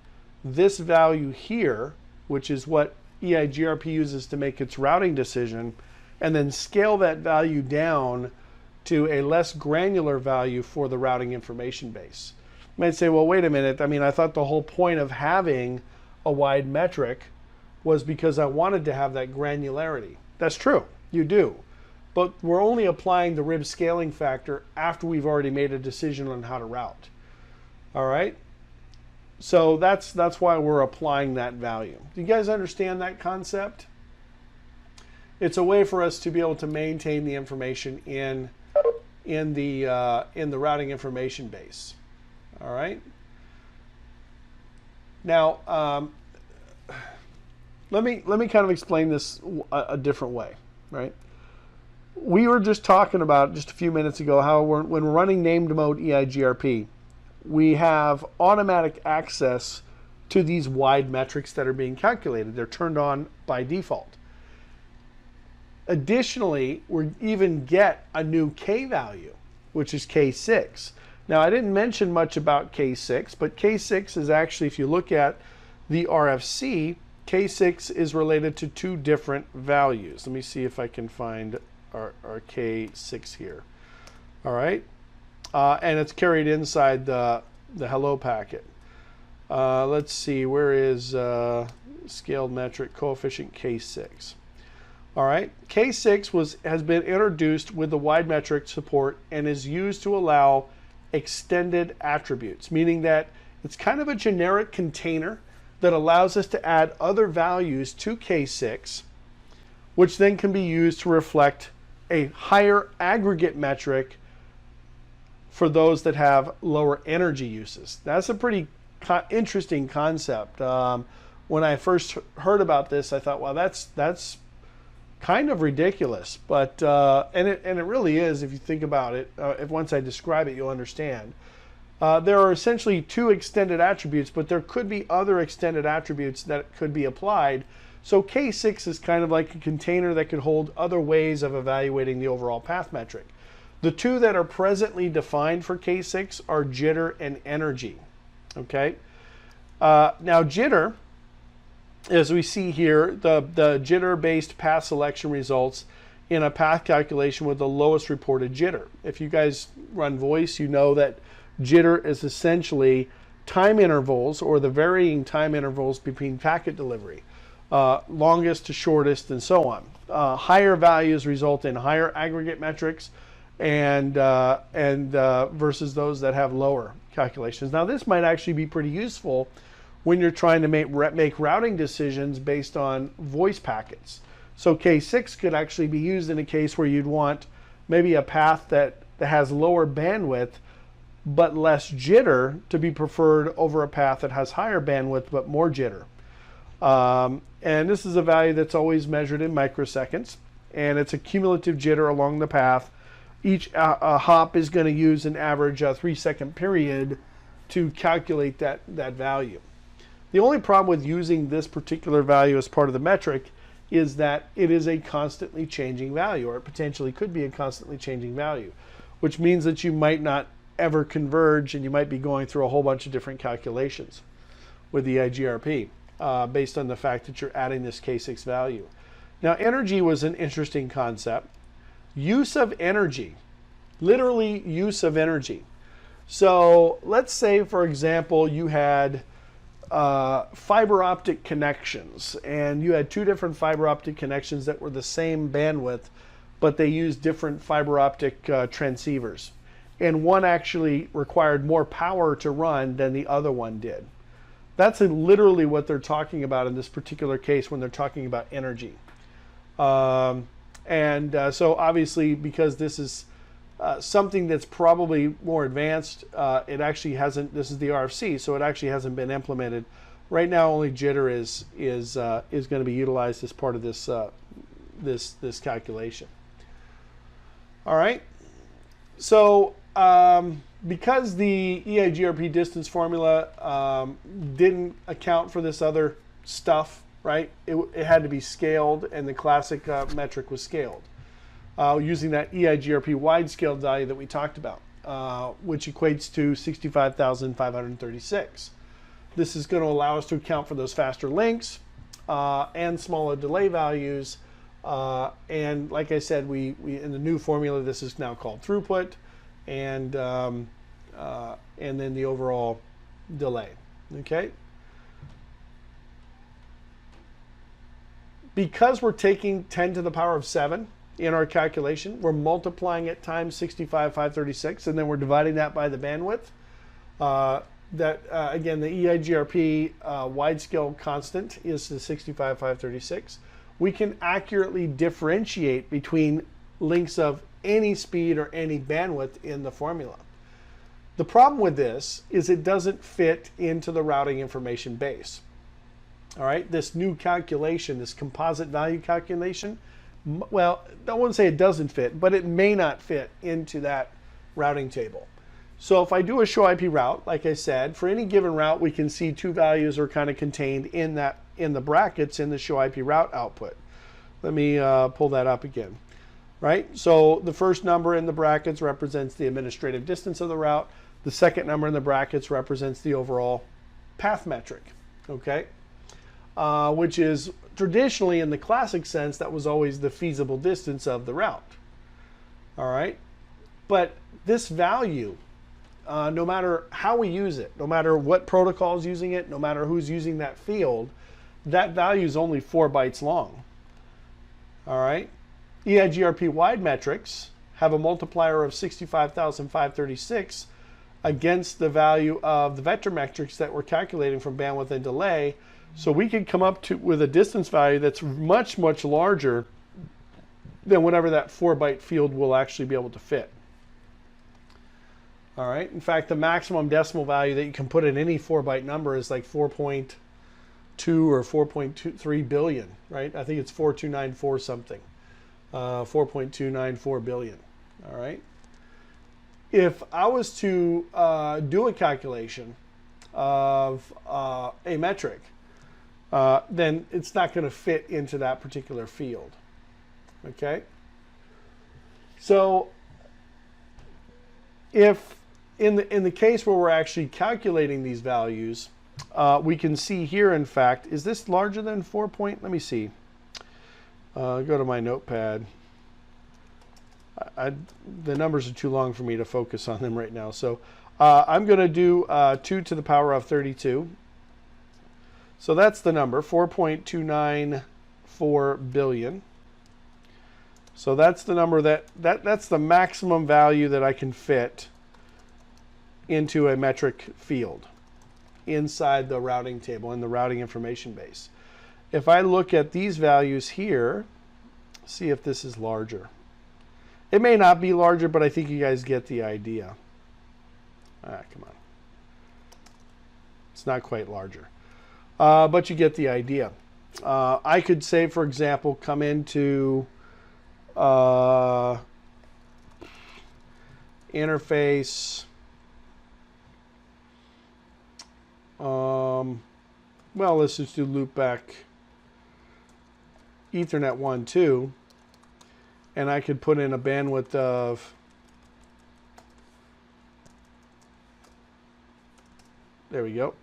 this value here, which is what EIGRP uses to make its routing decision, and then scale that value down to a less granular value for the routing information base. You might say, well, wait a minute. I mean, I thought the whole point of having a wide metric was because I wanted to have that granularity. That's true, you do. But we're only applying the rib scaling factor after we've already made a decision on how to route. All right? So that's why we're applying that value. Do you guys understand that concept? It's a way for us to be able to maintain the information in the routing information base. All right. Now, let me kind of explain this a different way, right? We were just talking about just a few minutes ago how when we're running named mode EIGRP, we have automatic access to these wide metrics that are being calculated. They're turned on by default. Additionally, we even get a new K value, which is K6. Now, I didn't mention much about K6, but K6 is actually, if you look at the RFC, K6 is related to two different values. Let me see if I can find our K6 here. All right. And it's carried inside the hello packet. Let's see, where is scaled metric coefficient K6? All right, K6 has been introduced with the wide metric support and is used to allow extended attributes, meaning that it's kind of a generic container that allows us to add other values to K6, which then can be used to reflect a higher aggregate metric for those that have lower energy uses. That's a pretty interesting concept. When I first heard about this, I thought, well, that's kind of ridiculous, but and it really is if you think about it. If once I describe it, you'll understand. There are essentially two extended attributes, but there could be other extended attributes that could be applied. So K6 is kind of like a container that could hold other ways of evaluating the overall path metric. The two that are presently defined for K6 are jitter and energy. Okay. Now jitter, as we see here, the jitter-based path selection results in a path calculation with the lowest reported jitter. If you guys run voice, you know that jitter is essentially time intervals, or the varying time intervals between packet delivery, longest to shortest, and so on. Higher values result in higher aggregate metrics, and versus those that have lower calculations. Now, this might actually be pretty useful when you're trying to make routing decisions based on voice packets. So K6 could actually be used in a case where you'd want maybe a path that has lower bandwidth but less jitter to be preferred over a path that has higher bandwidth but more jitter. And this is a value that's always measured in microseconds, and it's a cumulative jitter along the path. Each hop is going to use an average 3-second period to calculate that value. The only problem with using this particular value as part of the metric is that it is a constantly changing value, or it potentially could be a constantly changing value, which means that you might not ever converge, and you might be going through a whole bunch of different calculations with the EIGRP based on the fact that you're adding this K6 value. Now, energy was an interesting concept. Use of energy, literally use of energy. So let's say, for example, you had fiber optic connections, and you had two different fiber optic connections that were the same bandwidth, but they used different fiber optic transceivers. And one actually required more power to run than the other one did. That's literally what they're talking about in this particular case when they're talking about energy. So obviously, because this is something that's probably more advanced, it actually hasn't, this is the RFC, so it actually hasn't been implemented. Right now, only jitter is going to be utilized as part of this, this calculation. All right. So because the EIGRP distance formula didn't account for this other stuff, right? It had to be scaled, and the classic metric was scaled using that EIGRP wide scaled value that we talked about, which equates to 65,536. This is going to allow us to account for those faster links and smaller delay values. And like I said, we in the new formula, this is now called throughput, and then the overall delay. Okay. Because we're taking 10 to the power of 7 in our calculation, we're multiplying it times 65,536, and then we're dividing that by the bandwidth. Again, the EIGRP wide scale constant is the 65,536. we can accurately differentiate between links of any speed or any bandwidth in the formula. The problem with this is it doesn't fit into the routing information base. All right, this new calculation, this composite value calculation, well, I wouldn't say it doesn't fit, but it may not fit into that routing table. So if I do a show IP route, like I said, for any given route, we can see two values are kind of contained in the brackets in the show IP route output. Let me pull that up again. Right? So the first number in the brackets represents the administrative distance of the route. The second number in the brackets represents the overall path metric. Okay? Which is traditionally, in the classic sense, that was always the feasible distance of the route. All right? But this value, no matter how we use it, no matter what protocol is using it, no matter who's using that field, that value is only 4 bytes long. All right? EIGRP Wide metrics have a multiplier of 65,536 against the value of the vector metrics that we're calculating from bandwidth and delay. So we could come up with a distance value that's much, much larger than whatever that 4-byte field will actually be able to fit. All right. In fact, the maximum decimal value that you can put in any 4-byte number is like 4.2 or 4.23 billion, right? I think it's 4294 something, 4.294 billion. All right. If I was to do a calculation of a metric, then it's not going to fit into that particular field. Okay. So if in the case where we're actually calculating these values, we can see here, in fact, is this larger than 4 point? Let me see. Go to my notepad. The numbers are too long for me to focus on them right now. So I'm going to do 2 to the power of 32. So that's the number, 4.294 billion. So that's the number that's the maximum value that I can fit into a metric field inside the routing table, in the routing information base. If I look at these values here, see if this is larger. It may not be larger, but I think you guys get the idea. Come on. It's not quite larger. But you get the idea. I could say, for example, come into interface. Well, let's just do loopback Ethernet 1, 2. And I could put in a bandwidth of, there we go.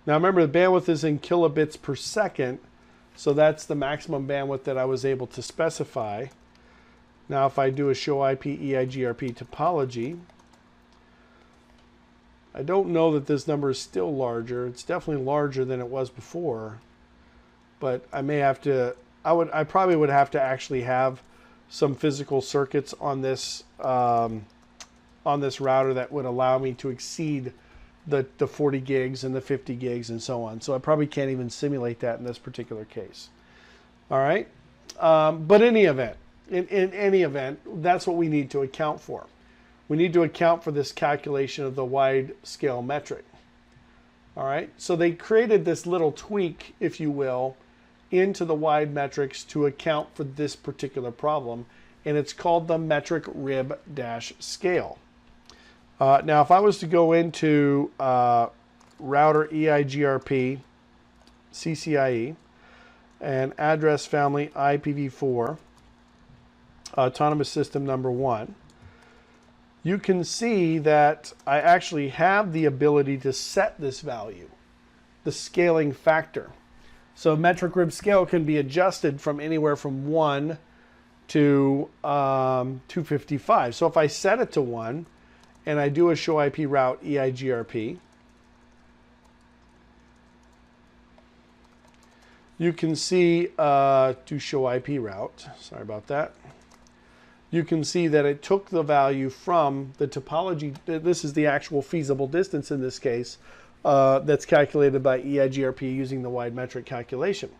Now remember, the bandwidth is in kilobits per second, so that's the maximum bandwidth that I was able to specify. Now if I do a show IP EIGRP topology, I don't know that this number is still larger. It's definitely larger than it was before, but I may have to, I probably would have to actually have some physical circuits on this router that would allow me to exceed the 40 gigs and the 50 gigs and so on. So I probably can't even simulate that in this particular case. All right. But in any event, that's what we need to account for. We need to account for this calculation of the wide scale metric. All right. So they created this little tweak, if you will, into the wide metrics to account for this particular problem, and it's called the metric rib-scale. Now, if I was to go into router EIGRP CCIE and address family IPv4 autonomous system number 1, you can see that I actually have the ability to set this value, the scaling factor. So metric rib scale can be adjusted from anywhere from 1 to 255. So if I set it to 1 and I do a show IP route EIGRP, you can see to show IP route, sorry about that. You can see that it took the value from the topology. This is the actual feasible distance in this case, that's calculated by EIGRP using the wide metric calculation.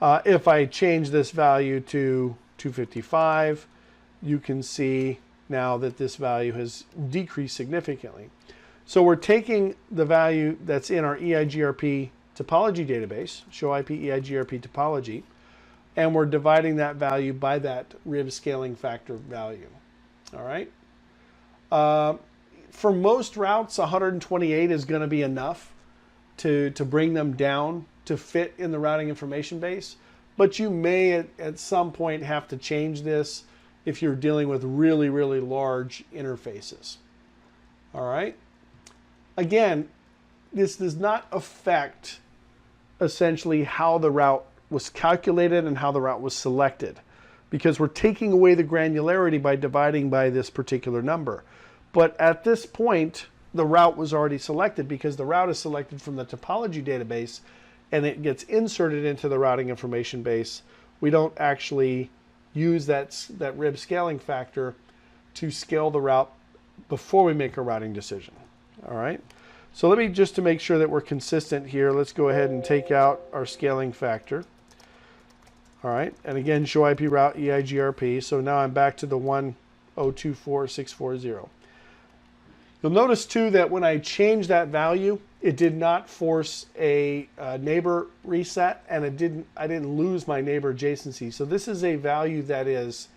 If I change this value to 255, you can see now that this value has decreased significantly. So we're taking the value that's in our EIGRP topology database, show IP EIGRP topology, and we're dividing that value by that RIB scaling factor value. All right. For most routes, 128 is going to be enough to bring them down to fit in the routing information base, but you may at some point have to change this if you're dealing with really, really large interfaces. All right. Again, this does not affect essentially how the route was calculated and how the route was selected, because we're taking away the granularity by dividing by this particular number. But at this point, the route was already selected because the route is selected from the topology database and it gets inserted into the routing information base. We don't actually use that RIB scaling factor to scale the route before we make a routing decision. All right. So let me, just to make sure that we're consistent here, let's go ahead and take out our scaling factor. All right. And again, show IP route EIGRP. So now I'm back to the 1024640. You'll notice too that when I changed that value, it did not force a neighbor reset, and I didn't lose my neighbor adjacency. So this is a value that is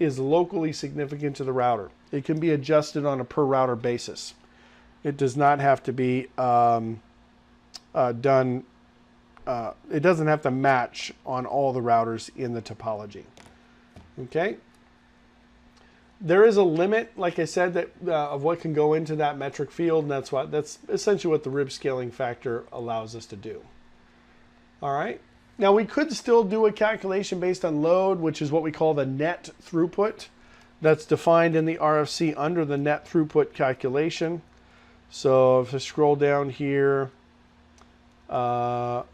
locally significant to the router. It can be adjusted on a per router basis. It does not have to be done. It doesn't have to match on all the routers in the topology. Okay. There is a limit, like I said, that of what can go into that metric field, and that's essentially what the RIB scaling factor allows us to do. All right. Now we could still do a calculation based on load, which is what we call the net throughput. That's defined in the RFC under the net throughput calculation. So if I scroll down here, that's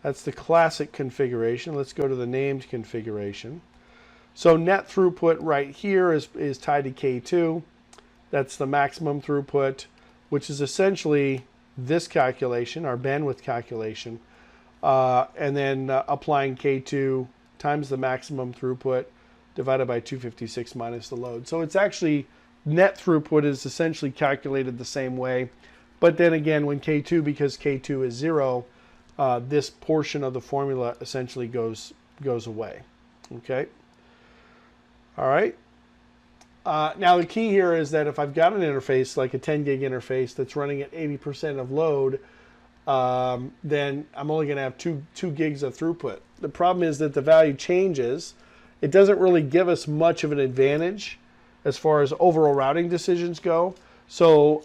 the classic configuration. Let's go to the named configuration. So net throughput right here is tied to K2. That's the maximum throughput, which is essentially this calculation, our bandwidth calculation, and then applying K2 times the maximum throughput divided by 256 minus the load. So it's actually, net throughput is essentially calculated the same way. But then again, when K2, because K2 is 0, this portion of the formula essentially goes away. Okay. All right. Now the key here is that if I've got an interface, like a 10 gig interface that's running at 80% of load, then I'm only going to have 2 gigs of throughput. The problem is that the value changes. It doesn't really give us much of an advantage as far as overall routing decisions go. So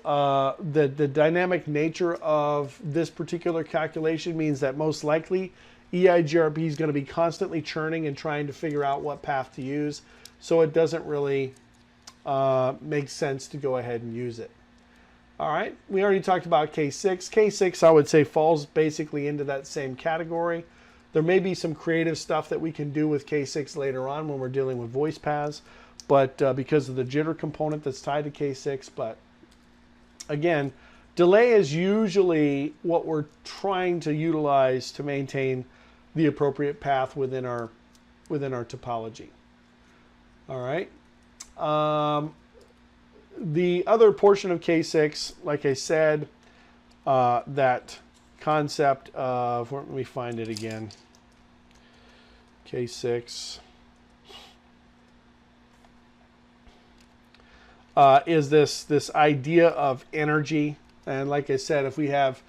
the dynamic nature of this particular calculation means that most likely EIGRP is going to be constantly churning and trying to figure out what path to use. So it doesn't really make sense to go ahead and use it. All right, we already talked about K6. K6, I would say, falls basically into that same category. There may be some creative stuff that we can do with K6 later on when we're dealing with voice paths, but because of the jitter component that's tied to K6. But again, delay is usually what we're trying to utilize to maintain the appropriate path within our topology. All right. The other portion of K6, like I said, that concept of, let me find it again. K6 is this idea of energy. And like I said, if we have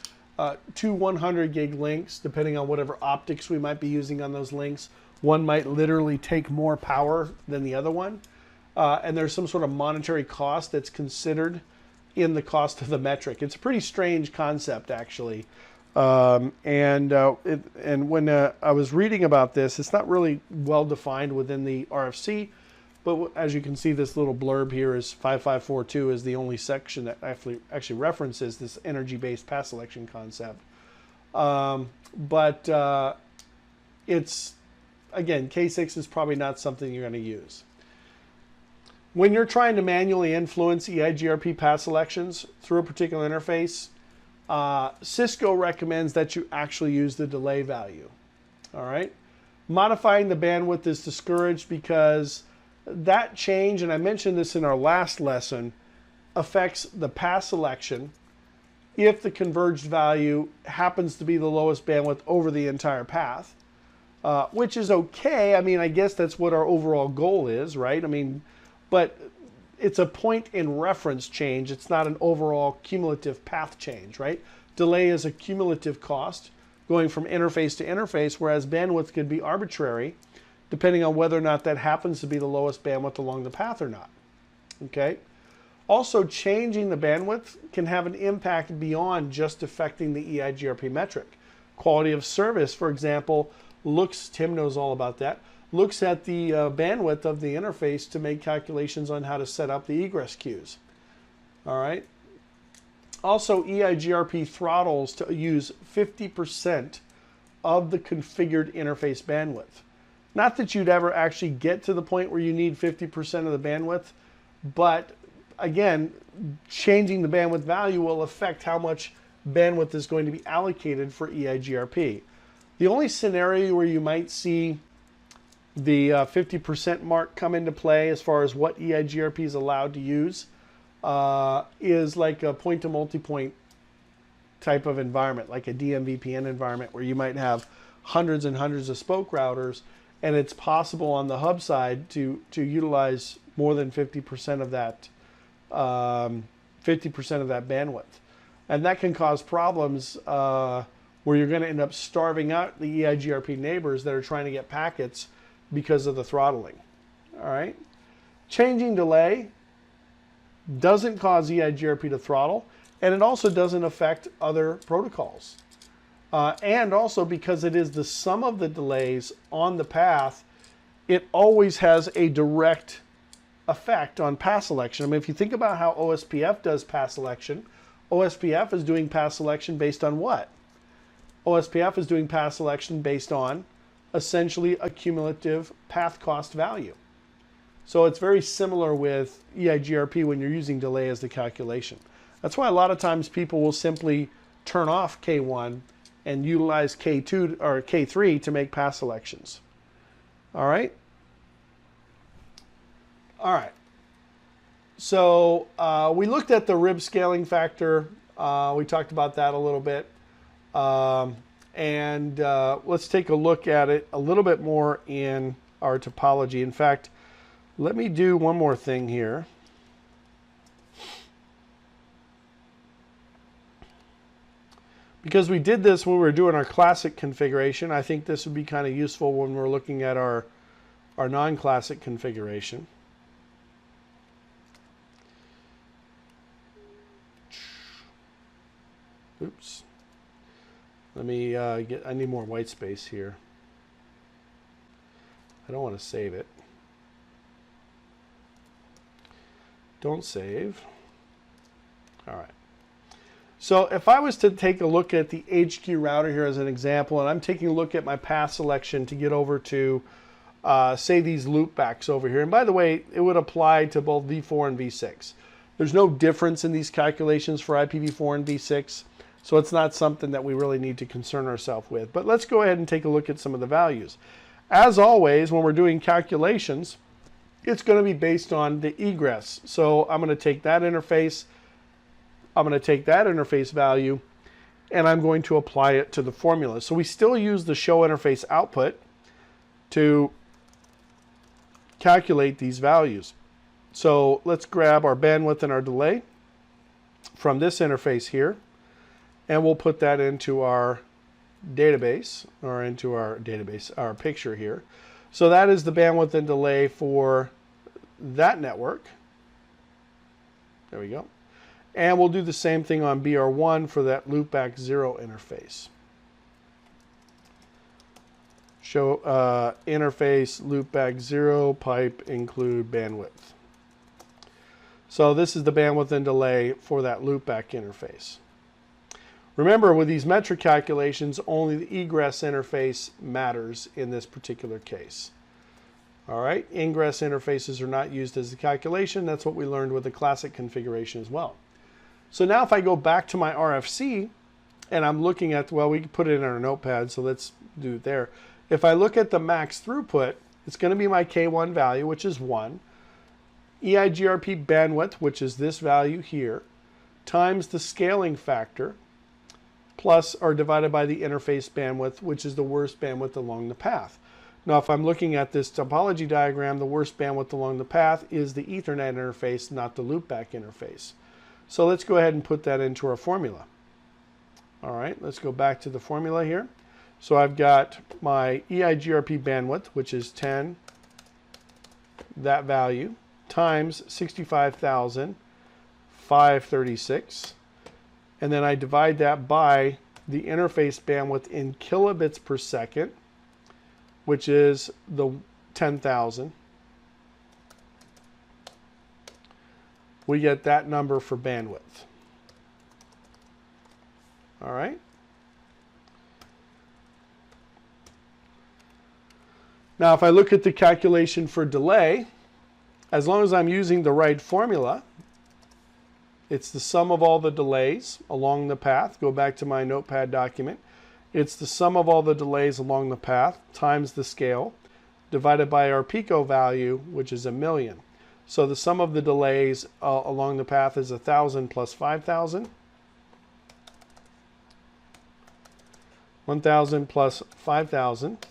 2 100 gig links, depending on whatever optics we might be using on those links, one might literally take more power than the other one. And there's some sort of monetary cost that's considered in the cost of the metric. It's a pretty strange concept, actually. And when I was reading about this, it's not really well defined within the RFC. But as you can see, this little blurb here is 5542 is the only section that actually references this energy-based path selection concept. It's, again, K6 is probably not something you're going to use. When you're trying to manually influence EIGRP path selections through a particular interface, Cisco recommends that you actually use the delay value. All right. Modifying the bandwidth is discouraged because that change, and I mentioned this in our last lesson, affects the path selection if the converged value happens to be the lowest bandwidth over the entire path, which is okay. I mean, I guess that's what our overall goal is, right? I mean, but it's a point in reference change. It's not an overall cumulative path change, right? Delay is a cumulative cost going from interface to interface, whereas bandwidth could be arbitrary depending on whether or not that happens to be the lowest bandwidth along the path or not. Okay? Also, changing the bandwidth can have an impact beyond just affecting the EIGRP metric. Quality of service, for example, Tim knows all about that, looks at the bandwidth of the interface to make calculations on how to set up the egress queues. All right? Also, EIGRP throttles to use 50% of the configured interface bandwidth. Not that you'd ever actually get to the point where you need 50% of the bandwidth, but again, changing the bandwidth value will affect how much bandwidth is going to be allocated for EIGRP. The only scenario where you might see the 50% mark come into play as far as what EIGRP is allowed to use is like a point-to-multipoint type of environment, like a DMVPN environment where you might have hundreds and hundreds of spoke routers, and it's possible on the hub side to utilize more than 50% of that 50% of that bandwidth, and that can cause problems where you're going to end up starving out the EIGRP neighbors that are trying to get packets because of the throttling. All right, changing delay doesn't cause EIGRP to throttle, and it also doesn't affect other protocols. And also because it is the sum of the delays on the path, it always has a direct effect on path selection. I mean, if you think about how OSPF does path selection, OSPF is doing path selection based on what? OSPF is doing path selection based on essentially a cumulative path cost value. So it's very similar with EIGRP when you're using delay as the calculation. That's why a lot of times people will simply turn off K1 and utilize K2 or K3 to make path selections. All right? All right. So we looked at the RIB scaling factor. We talked about that a little bit. And let's take a look at it a little bit more in our topology. In fact, let me do one more thing here. Because we did this when we were doing our classic configuration, I think this would be kind of useful when we're looking at our non-classic configuration. Oops. Let me I need more white space here. I don't want to save it. Don't save. All right. So if I was to take a look at the HQ router here as an example, and I'm taking a look at my path selection to get over to, say, these loopbacks over here. And by the way, it would apply to both V4 and V6. There's no difference in these calculations for IPv4 and V6, so it's not something that we really need to concern ourselves with. But let's go ahead and take a look at some of the values. As always, when we're doing calculations, it's going to be based on the egress. So I'm going to take that interface, I'm going to take that interface value, and I'm going to apply it to the formula. So we still use the show interface output to calculate these values. So let's grab our bandwidth and our delay from this interface here, and we'll put that into our database, or into our database, our picture here. So that is the bandwidth and delay for that network. There we go. And we'll do the same thing on BR1 for that loopback 0 interface. Show interface loopback 0 pipe include bandwidth. So this is the bandwidth and delay for that loopback interface. Remember, with these metric calculations, only the egress interface matters in this particular case. All right, ingress interfaces are not used as a calculation. That's what we learned with the classic configuration as well. So now if I go back to my RFC and I'm looking at, well, we can put it in our notepad, so let's do it there. If I look at the max throughput, it's going to be my K1 value, which is 1, EIGRP bandwidth, which is this value here, times the scaling factor, plus or divided by the interface bandwidth, which is the worst bandwidth along the path. Now, if I'm looking at this topology diagram, the worst bandwidth along the path is the Ethernet interface, not the loopback interface. So let's go ahead and put that into our formula. All right, let's go back to the formula here. So I've got my EIGRP bandwidth, which is 10, that value, times 65,536. And then I divide that by the interface bandwidth in kilobits per second, which is the 10,000. We get that number for bandwidth. All right. Now, if I look at the calculation for delay, as long as I'm using the right formula, it's the sum of all the delays along the path. Go back to my notepad document. It's the sum of all the delays along the path times the scale divided by our pico value, which is 1,000,000. So the sum of the delays along the path is 1,000 plus 5,000. 1,000 plus 5,000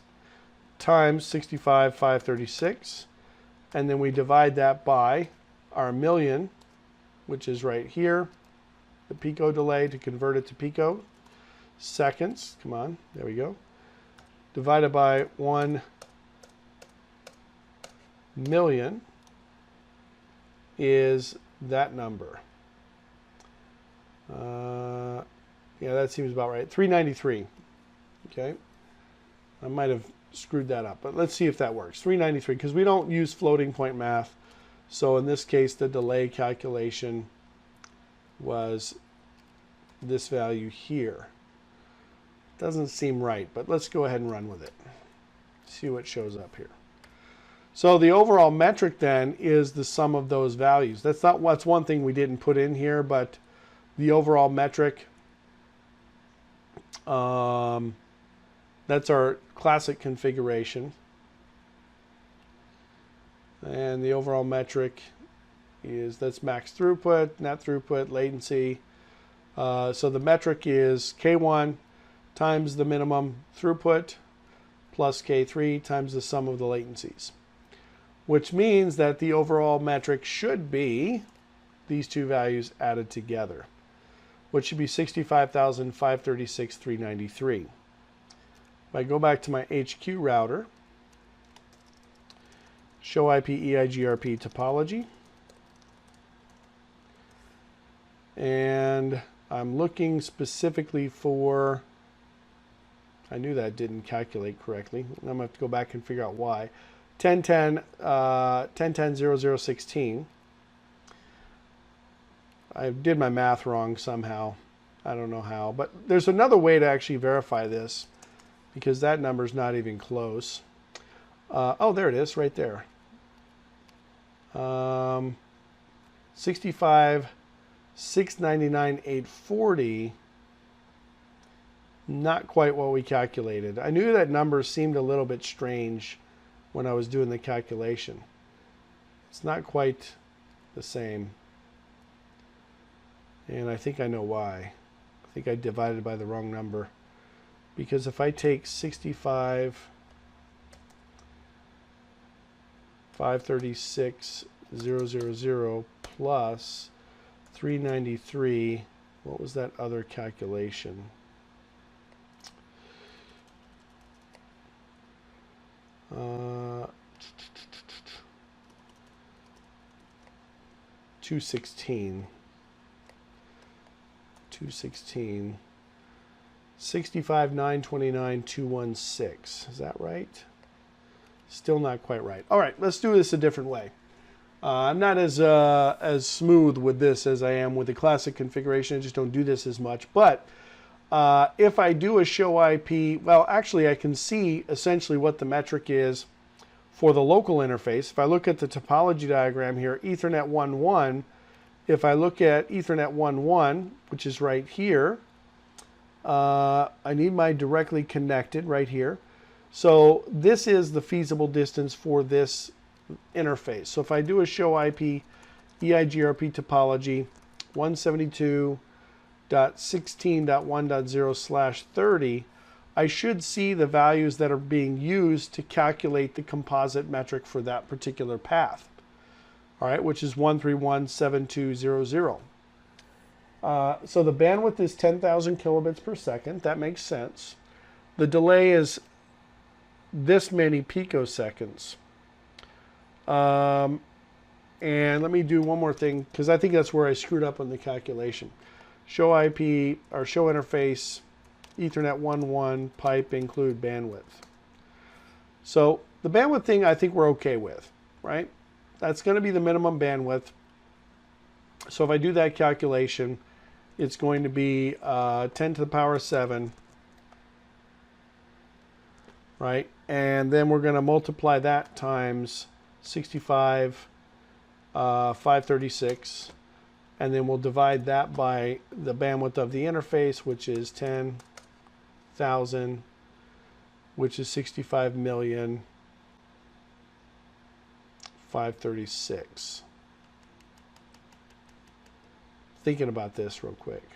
times 65,536. And then we divide that by our 1,000,000, which is right here, the pico delay to convert it to pico seconds. Come on, there we go. Divided by 1,000,000 is that number. Yeah, that seems about right. 393. Okay. I might have screwed that up, but let's see if that works. 393, because we don't use floating point math. So in this case, the delay calculation was this value here. Doesn't seem right, but let's go ahead and run with it. See what shows up here. So the overall metric then is the sum of those values. That's one thing we didn't put in here, but the overall metric, that's our classic configuration. And the overall metric is, that's max throughput, net throughput, latency. So the metric is K1 times the minimum throughput plus K3 times the sum of the latencies, which means that the overall metric should be these two values added together, which should be 65,536,393. If I go back to my HQ router, show IP EIGRP topology, and I'm looking specifically for, I knew that didn't calculate correctly. I'm going to have to go back and figure out why. 1010-0016. I did my math wrong somehow. I don't know how, but there's another way to actually verify this, because that number's not even close. Oh, there it is, right there. 65,699,840. Not quite what we calculated. I knew that number seemed a little bit strange when I was doing the calculation. It's not quite the same. And I think I know why. I think I divided by the wrong number. Because if I take 65,536,000 plus 393, what was that other calculation? Uh, 216. 65,929,216. Is that right? Still not quite right. All right, let's do this a different way. I'm not as smooth with this as I am with the classic configuration. I just don't do this as much. But if I do a show IP, well, actually, I can see essentially what the metric is for the local interface. If I look at the topology diagram here, Ethernet 1.1 if I look at Ethernet 1.1, which is right here, I need my directly connected right here. So this is the feasible distance for this interface. So if I do a show IP EIGRP topology 172.16.1.0/30, I should see the values that are being used to calculate the composite metric for that particular path. All right, which is 131.7200. So the bandwidth is 10,000 kilobits per second. That makes sense. The delay is this many picoseconds. And let me do one more thing, because I think that's where I screwed up on the calculation. Show IP, or show interface, Ethernet 1.1, pipe include bandwidth. So the bandwidth thing I think we're okay with, right? That's going to be the minimum bandwidth. So if I do that calculation, it's going to be 10 to the power 7, right? And then we're going to multiply that times 65, 536, and then we'll divide that by the bandwidth of the interface, which is 10,000, which is 65,536. Thinking about this real quick.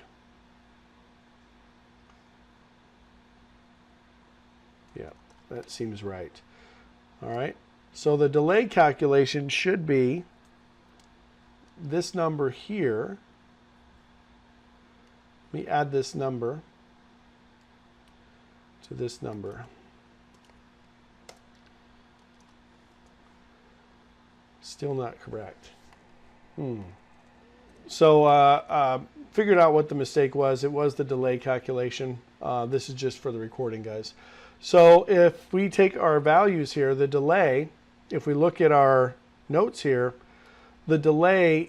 Yeah, that seems right. All right. So the delay calculation should be this number here. Let me add this number to this number. Still not correct. So figured out what the mistake was. It was the delay calculation. This is just for the recording, guys. So if we take our values here, the delay, if we look at our notes here, the delay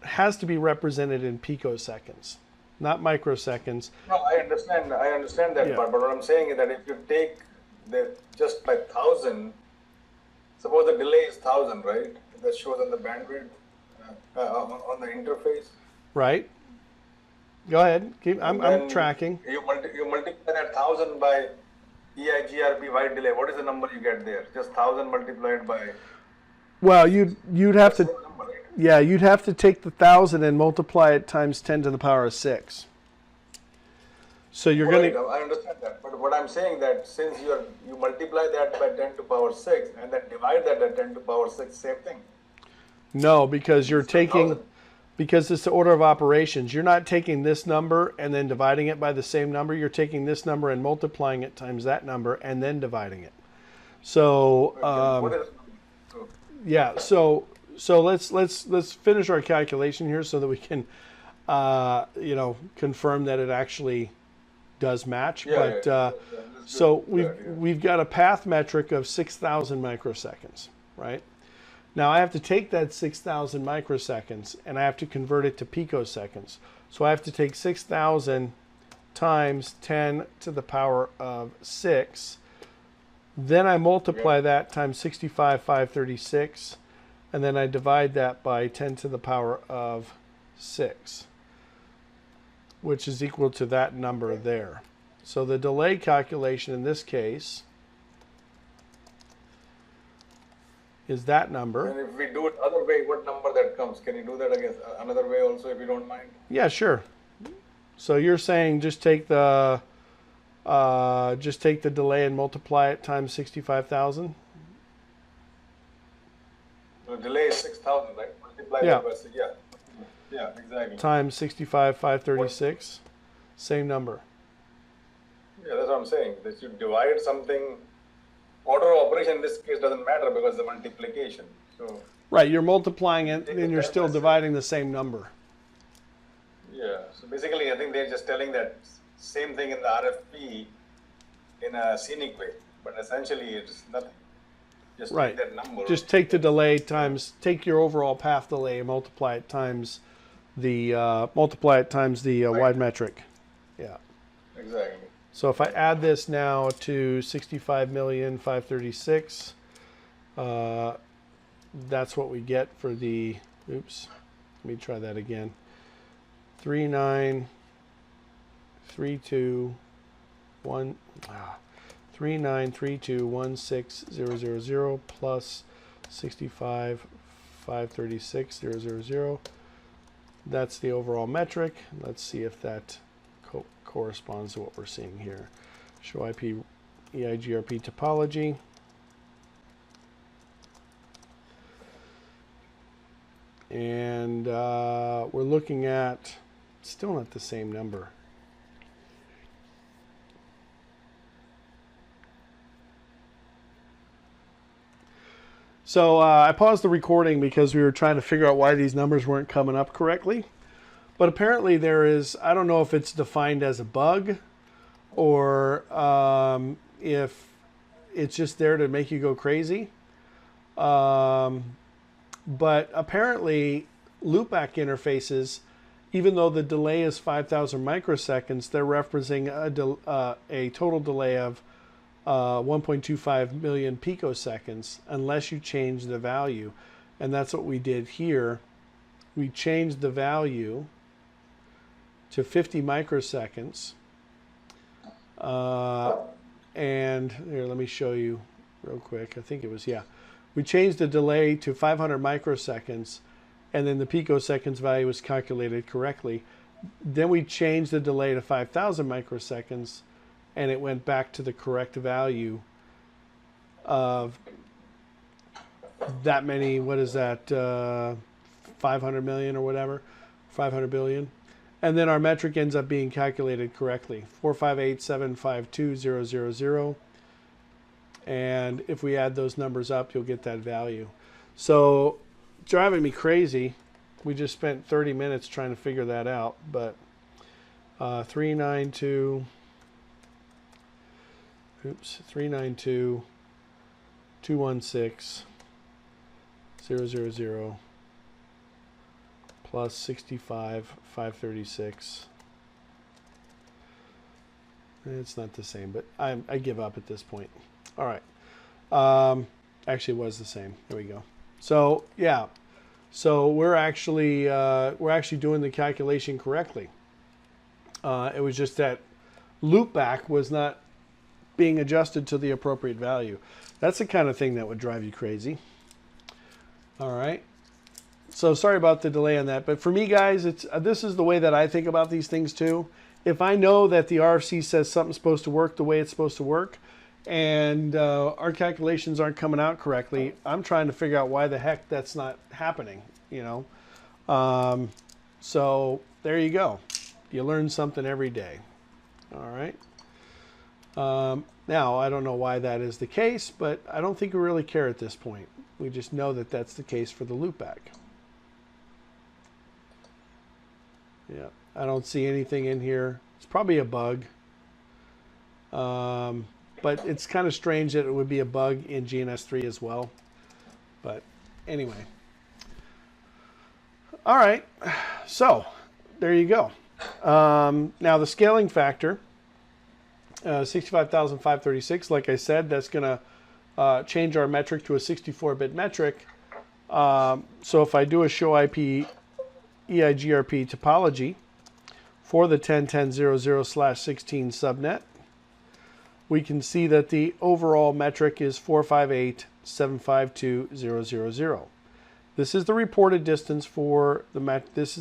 has to be represented in picoseconds, not microseconds. No, I understand that part, but what I'm saying is that if you take just by 1,000, suppose the delay is 1,000, right? That shows on the bandwidth on the interface. Right. Go ahead. I'm tracking. You multiply that 1,000 by EIGRP wide delay. What is the number you get there? Just 1,000 multiplied by. Well, you'd have to. Number, right? Yeah, you'd have to take the 1,000 and multiply it times 10 to the power 6. So you're going to. I understand that, but what I'm saying that since you multiply that by 10 to power 6 and then divide that by 10 to power 6, same thing. No, because you're taking. Because it's the order of operations. You're not taking this number and then dividing it by the same number. You're taking this number and multiplying it times that number and then dividing it. So yeah. So let's finish our calculation here so that we can confirm that it actually does match. So we've got a path metric of 6,000 microseconds, right? Now I have to take that 6,000 microseconds and I have to convert it to picoseconds. So I have to take 6,000 times 10 to the power of 6. Then I multiply that times 65,536. And then I divide that by 10 to the power of 6, which is equal to that number there. So the delay calculation in this case is that number. And if we do it other way, what number that comes? Can you do that again another way also, if you don't mind? Yeah, sure. So you're saying just take the delay and multiply it times 65,000. The delay is 6,000, right? Multiply that by 6. Yeah, exactly. Times 65,536, same number. Yeah, that's what I'm saying. That you divide something. Order of operation in this case doesn't matter because the multiplication. So right, you're multiplying it and you're still dividing the same number. Yeah, so basically I think they're just telling that same thing in the RFP in a scenic way, but essentially it's nothing. Just right. Take that number. Just take the delay times, take your overall path delay and multiply it times the wide metric. Yeah. Exactly. So if I add this now to 65,536, that's what we get for the, Let me try that again. 39321600 plus 65,536,000. That's the overall metric. Let's see if that corresponds to what we're seeing here. Show IP EIGRP topology. And we're looking at still not the same number. So I paused the recording because we were trying to figure out why these numbers weren't coming up correctly. But apparently there is, I don't know if it's defined as a bug or if it's just there to make you go crazy. But apparently loopback interfaces, even though the delay is 5,000 microseconds, they're referencing a total delay of 1.25 million picoseconds unless you change the value. And that's what we did here. We changed the value to 50 microseconds. And here, let me show you real quick. I think it was, yeah. We changed the delay to 500 microseconds, and then the picoseconds value was calculated correctly. Then we changed the delay to 5,000 microseconds, and it went back to the correct value of that many, what is that, 500 million or whatever, 500 billion. And then our metric ends up being calculated correctly, 458,752,000. And if we add those numbers up, you'll get that value. So driving me crazy. We just spent 30 minutes trying to figure that out. But 392.216.000 plus 65,536. It's not the same, but I give up at this point. All right. Actually, it was the same. There we go. So yeah. So we're actually doing the calculation correctly. It was just that loopback was not being adjusted to the appropriate value. That's the kind of thing that would drive you crazy. All right. So sorry about the delay on that, but for me, guys, this is the way that I think about these things too. If I know that the RFC says something's supposed to work the way it's supposed to work, and our calculations aren't coming out correctly, I'm trying to figure out why the heck that's not happening, you know. So there you go. You learn something every day. All right. Now, I don't know why that is the case, but I don't think we really care at this point. We just know that that's the case for the loopback. Yeah, I don't see anything in here. It's probably a bug. But it's kind of strange that it would be a bug in GNS3 as well. But anyway. All right. So there you go. Now the scaling factor, 65,536, like I said, that's going to change our metric to a 64-bit metric. So if I do a show IP EIGRP topology for the 10.10.0.0/16 subnet, we can see that the overall metric is 458,752,000. This is the reported distance for the path. This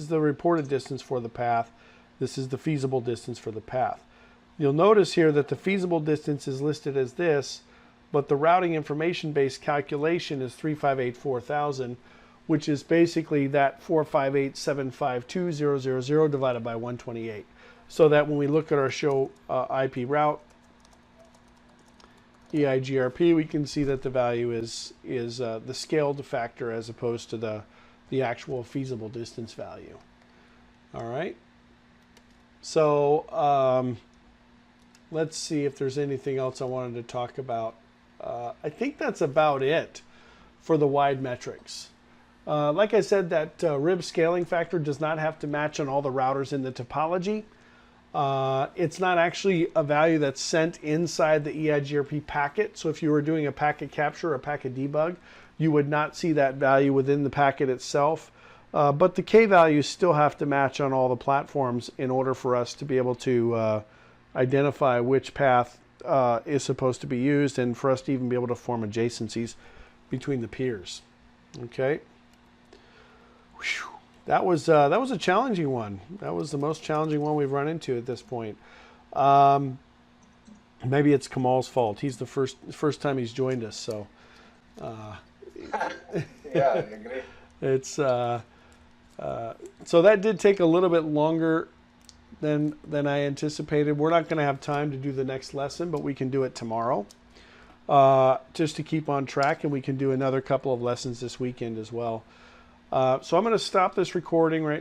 is the feasible distance for the path. You'll notice here that the feasible distance is listed as this, but the routing information based calculation is 358,4,000, which is basically that 458,752,000 divided by 128. So that when we look at our show IP route EIGRP, we can see that the value is the scaled factor as opposed to the actual feasible distance value. All right. So let's see if there's anything else I wanted to talk about. I think that's about it for the wide metrics. Like I said, that RIB scaling factor does not have to match on all the routers in the topology. It's not actually a value that's sent inside the EIGRP packet. So if you were doing a packet capture or a packet debug, you would not see that value within the packet itself. But the K values still have to match on all the platforms in order for us to be able to identify which path is supposed to be used, and for us to even be able to form adjacencies between the peers. Okay. Whew. That was a challenging one. That was the most challenging one we've run into at this point. Maybe it's Kamal's fault. He's the first time he's joined us, so. Yeah, I agree. It's so that did take a little bit longer than I anticipated. We're not going to have time to do the next lesson, but we can do it tomorrow, just to keep on track, and we can do another couple of lessons this weekend as well. So I'm going to stop this recording right